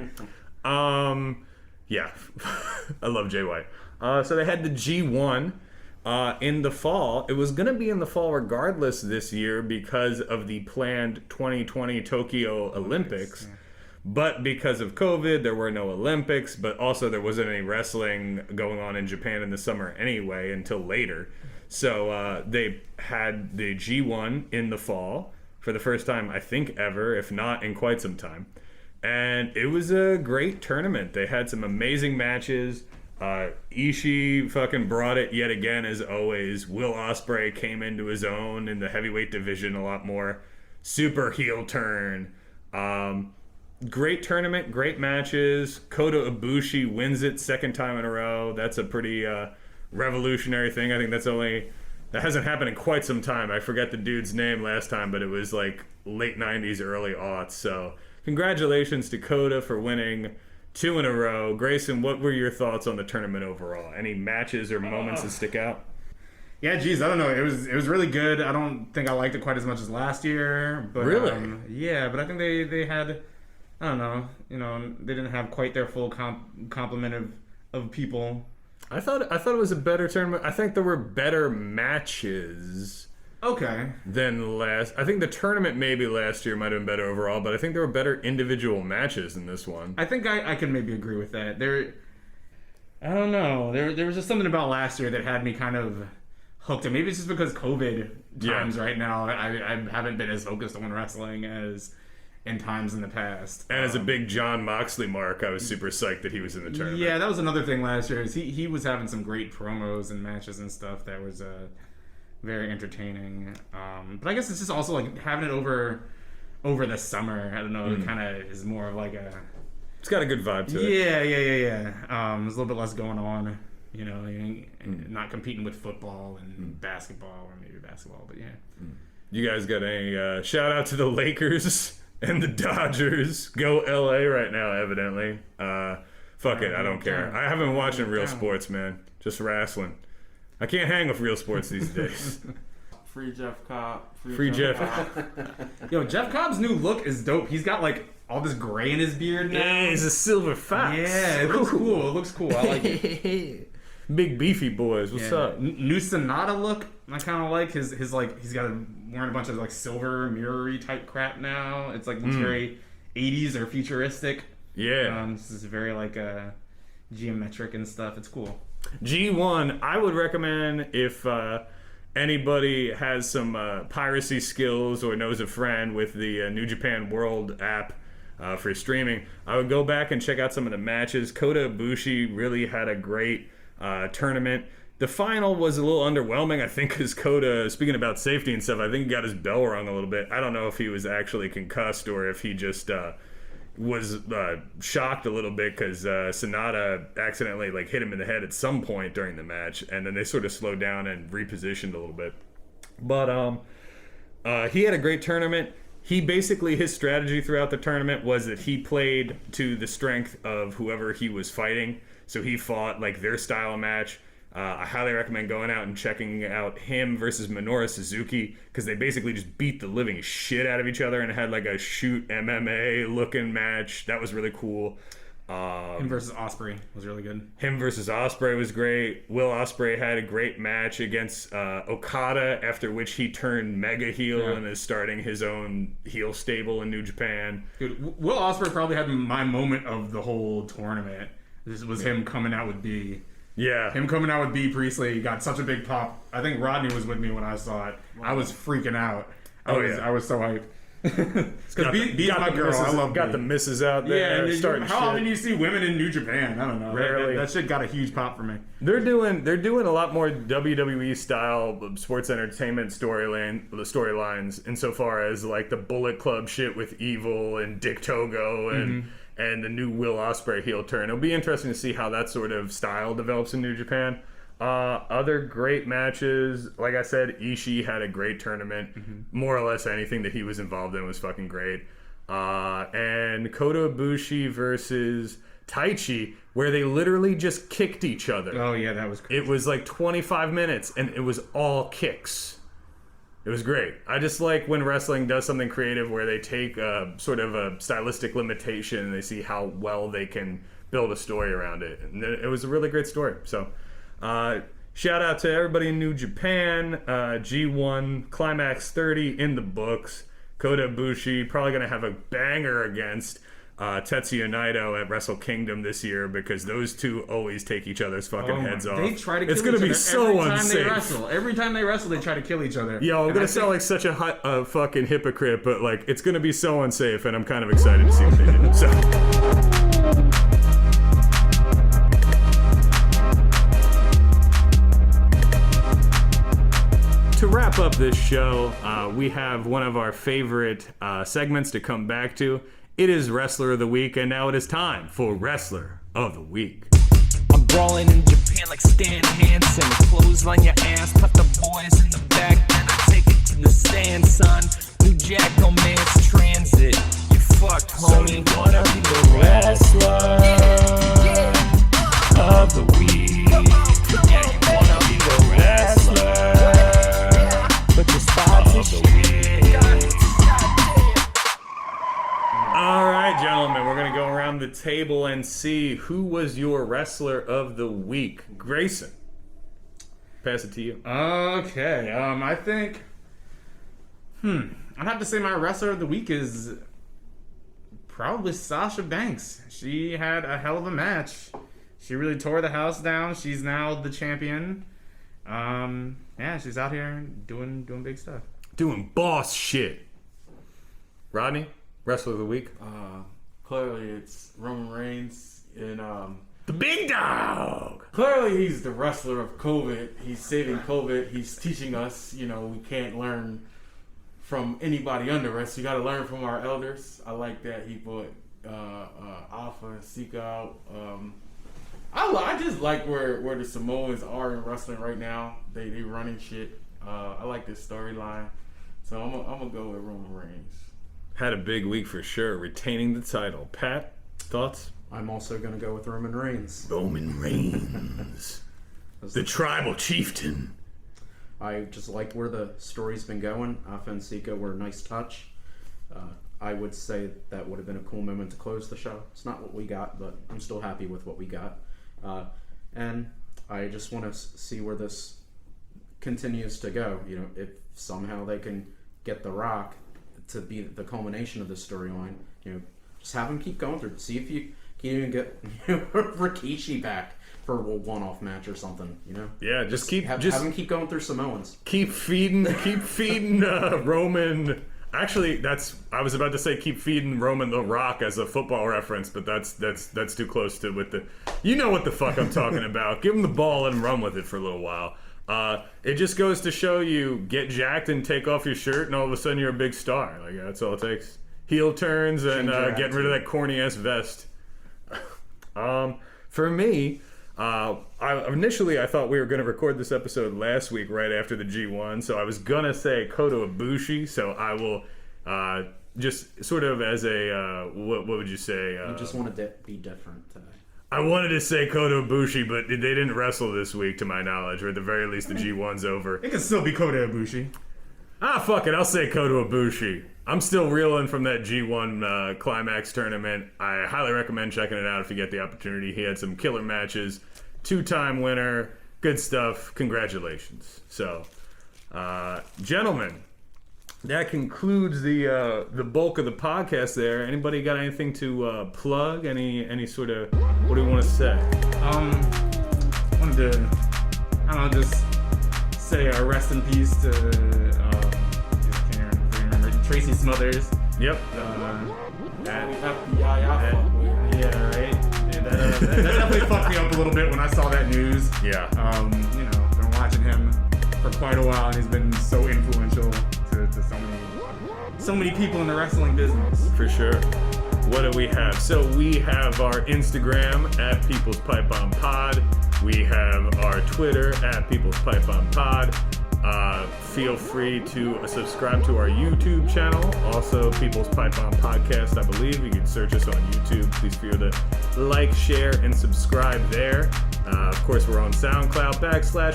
Yeah, I love Jay White. So they had the G1 in the fall. It was going to be in the fall regardless this year because of the planned 2020 Tokyo Olympics. Yeah. But because of COVID, there were no Olympics, but also there wasn't any wrestling going on in Japan in the summer anyway until later. So they had the G1 in the fall for the first time, I think, ever, if not in quite some time. And it was a great tournament. They had some amazing matches. Ishii fucking brought it yet again, as always. Will Ospreay came into his own in the heavyweight division a lot more. Super heel turn. Great tournament, great matches. Kota Ibushi wins it second time in a row. That's a pretty revolutionary thing. I think that hasn't happened in quite some time. I forget the dude's name last time, but it was like late 90s, early aughts. So congratulations to Kota for winning 2 in a row. Grayson, what were your thoughts on the tournament overall? Any matches or moments that stick out? Yeah, geez, I don't know. It was really good. I don't think I liked it quite as much as last year. But, really? Yeah, but I think they had, I don't know, they didn't have quite their full complement of people. I thought it was a better tournament. I think there were better matches. Okay. Than last. I think the tournament maybe last year might have been better overall, but I think there were better individual matches in this one. I think I can maybe agree with that. I don't know. There was just something about last year that had me kind of hooked. And maybe it's just because COVID times right now. I haven't been as focused on wrestling as in times in the past. And as a big Jon Moxley mark, I was super psyched that he was in the tournament. Yeah, that was another thing last year. Is he was having some great promos and matches and stuff that was very entertaining. But I guess it's just also like having it over the summer. I don't know. It kind of is more of like a. It's got a good vibe to it. Yeah. There's a little bit less going on. Not competing with football and basketball, or maybe basketball, but yeah. You guys got any shout out to the Lakers and the Dodgers? Go LA right now, evidently. Fuck it, I don't care. I haven't been watching real sports, man. Just wrestling. I can't hang with real sports these days. Free Jeff Cobb. Free Jeff. Yo, Jeff Cobb's new look is dope. He's got like all this gray in his beard now. Yeah, he's a silver fox. Yeah, it looks cool. I like it. Big beefy boys. What's up? New Sonata look. I kind of like his like he's got wearing a bunch of like silver mirror-y type crap now. It's like looks very 80s or futuristic. Yeah. This is very like geometric and stuff. It's cool. G1, I would recommend if anybody has some piracy skills or knows a friend with the New Japan World app for streaming, I would go back and check out some of the matches. Kota Ibushi really had a great tournament. The final was a little underwhelming, I think, because Kota, speaking about safety and stuff, I think he got his bell rung a little bit. I don't know if he was actually concussed or if he just was shocked a little bit because Sonata accidentally hit him in the head at some point during the match, and then they sort of slowed down and repositioned a little bit. But he had a great tournament. His strategy throughout the tournament was that he played to the strength of whoever he was fighting. So he fought their style of match. I highly recommend going out and checking out him versus Minoru Suzuki, because they basically just beat the living shit out of each other and had a shoot MMA looking match. That was really cool. Him versus Ospreay was really good. Him versus Ospreay was great. Will Ospreay had a great match against Okada, after which he turned mega heel and is starting his own heel stable in New Japan. Dude, Will Ospreay probably had my moment of the whole tournament. This was him coming out with B. Yeah. Him coming out with B Priestley got such a big pop. I think Rodney was with me when I saw it. I was freaking out. I was so hyped. Because B is my girl. I love got B. the misses out there. Yeah, how often do you see women in New Japan? I don't know. Rarely. That shit got a huge pop for me. They're doing a lot more WWE style sports entertainment storylines insofar as like the Bullet Club shit with Evil and Dick Togo and the new Will Ospreay heel turn. It'll be interesting to see how that sort of style develops in New Japan. Other great matches, like I said, Ishii had a great tournament. More or less anything that he was involved in was fucking great. And Kota Ibushi versus Taichi, where they literally just kicked each other. Oh yeah, that was crazy. It was like 25 minutes, and it was all kicks. It was great. I just like when wrestling does something creative where they take a sort of a stylistic limitation and they see how well they can build a story around it. And it was a really great story. So, shout out to everybody in New Japan. G1 Climax 30 in the books. Kota Ibushi probably going to have a banger against Tetsuya Naito at Wrestle Kingdom this year because those two always take each other's fucking heads off. They try to kill it's each gonna other be so unsafe. Every time they wrestle, they try to kill each other. Yo, I'm gonna sound like such a fucking hypocrite, but like it's gonna be so unsafe, and I'm kind of excited to see what they do. So. To wrap up this show, we have one of our favorite segments to come back to. It is Wrestler of the Week, and now it is time for Wrestler of the Week. I'm brawling in Japan like Stan Hansen. Clothes on your ass, put the boys in the back, then I take it to the stand, son. New Jack, no man's transit. You fucked, homie. So wanna be the Wrestler of the Week. Yeah, you wanna be the Wrestler, but your spots is shit. All right, gentlemen, we're going to go around the table and see who was your Wrestler of the Week. Grayson, pass it to you. Okay, I think... I'd have to say my Wrestler of the Week is probably Sasha Banks. She had a hell of a match. She really tore the house down. She's now the champion. Yeah, she's out here doing big stuff. Doing boss shit. Rodney, Wrestler of the Week. Clearly, it's Roman Reigns, and The big dog. clearly he's the wrestler of COVID. He's saving COVID. He's teaching us, we can't learn from anybody under us. You got to learn from our elders. I like that he put Alpha and Sika out. I just like where the Samoans are in wrestling right now. They running shit. I like this storyline, so I'm gonna go with Roman Reigns. Had a big week for sure, retaining the title. Pat, thoughts? I'm also going to go with Roman Reigns. Roman Reigns. The tribal chieftain. I just like where the story's been going. Alpha and Sika were a nice touch. I would say that would have been a cool moment to close the show. It's not what we got, but I'm still happy with what we got. And I just want to see where this continues to go. If somehow they can get The Rock to be the culmination of this storyline, just have him keep going through. See if you can even get Rikishi back for a one-off match or something. Yeah, just have him keep going through Samoans. Keep feeding Roman. Actually, I was about to say keep feeding Roman The Rock as a football reference, but that's too close to with the. You know what the fuck I'm talking about. Give him the ball and run with it for a little while. It just goes to show you get jacked and take off your shirt, and all of a sudden you're a big star. Like that's all it takes. Heel turns and getting rid of that corny ass vest. For me, initially I thought we were going to record this episode last week right after the G1, so I was gonna say Kota Ibushi. So I will just sort of as a what would you say? You just want to be different today. I wanted to say Kota Ibushi, but they didn't wrestle this week, to my knowledge, or at the very least, the G1's over. It can still be Kota Ibushi. Fuck it, I'll say Kota Ibushi. I'm still reeling from that G1 Climax tournament. I highly recommend checking it out if you get the opportunity. He had some killer matches, 2-time winner, good stuff. Congratulations. So, gentlemen, that concludes the bulk of the podcast there. Anybody got anything to plug? Any sort of, what do you want to say? Wanted to, I don't know, just say rest in peace to, I can't remember, Tracy Smothers. Yep. Yeah, right. Yeah, that definitely fucked me up a little bit when I saw that news. Yeah. You know, been watching him for quite a while, and he's been so influential to so many people in the wrestling business. For sure. What do we have? So we have our Instagram at People's Pipebomb Pod. We have our Twitter at People's Pipebomb Pod. Feel free to subscribe to our YouTube channel, also People's Pipebomb Podcast, I believe. You can search us on YouTube. Please feel to like, share, and subscribe there. Of course, we're on SoundCloud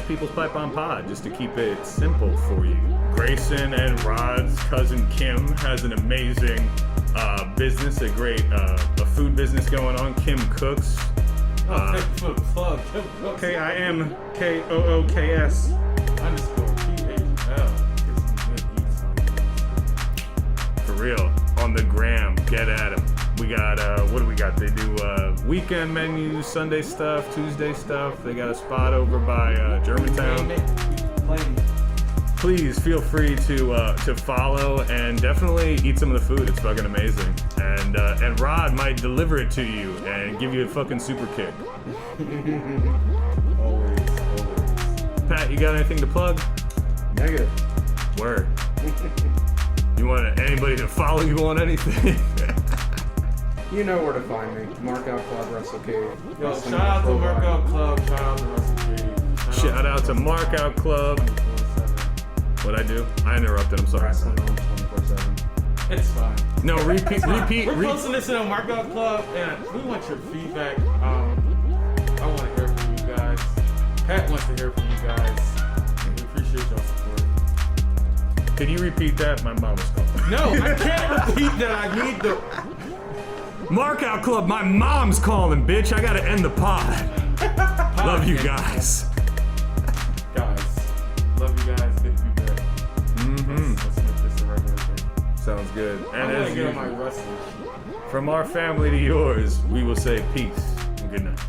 / People's Pipebomb Pod, just to keep it simple for you. Grayson and Rod's cousin Kim has an amazing business, a great a food business going on. Kim Cooks. Thank you for the plug. KIMKOOKS _PHL. For real. On the gram. Get at them. We got, what do we got? They do weekend menus, Sunday stuff, Tuesday stuff. They got a spot over by Germantown. Please feel free to follow and definitely eat some of the food. It's fucking amazing. And Rod might deliver it to you and give you a fucking super kick. Always. Pat, you got anything to plug? Negative. Word. You want anybody to follow you on anything? You know where to find me. Markout Club Wrestle Cave. Yo, shout out to Markout Club. Shout out to Wrestle Cave. Shout out to Markout Club. What'd I do? I interrupted. I'm sorry. Wrestling on 24/7. It's fine. No, repeat. We're posting this in a Markout Club, and we want your feedback. I want to hear from you guys. Pat wants to hear from you guys. We appreciate your support. Can you repeat that? My mom was calling. No, I can't repeat that. I need the Markout Club. My mom's calling, bitch. I gotta end the pod. Love you guys. Love you guys. Good to be back. Let's make this a regular thing. Sounds good. And I'm gonna as get on my usual, wrestling. from our family to yours, we will say peace and good night.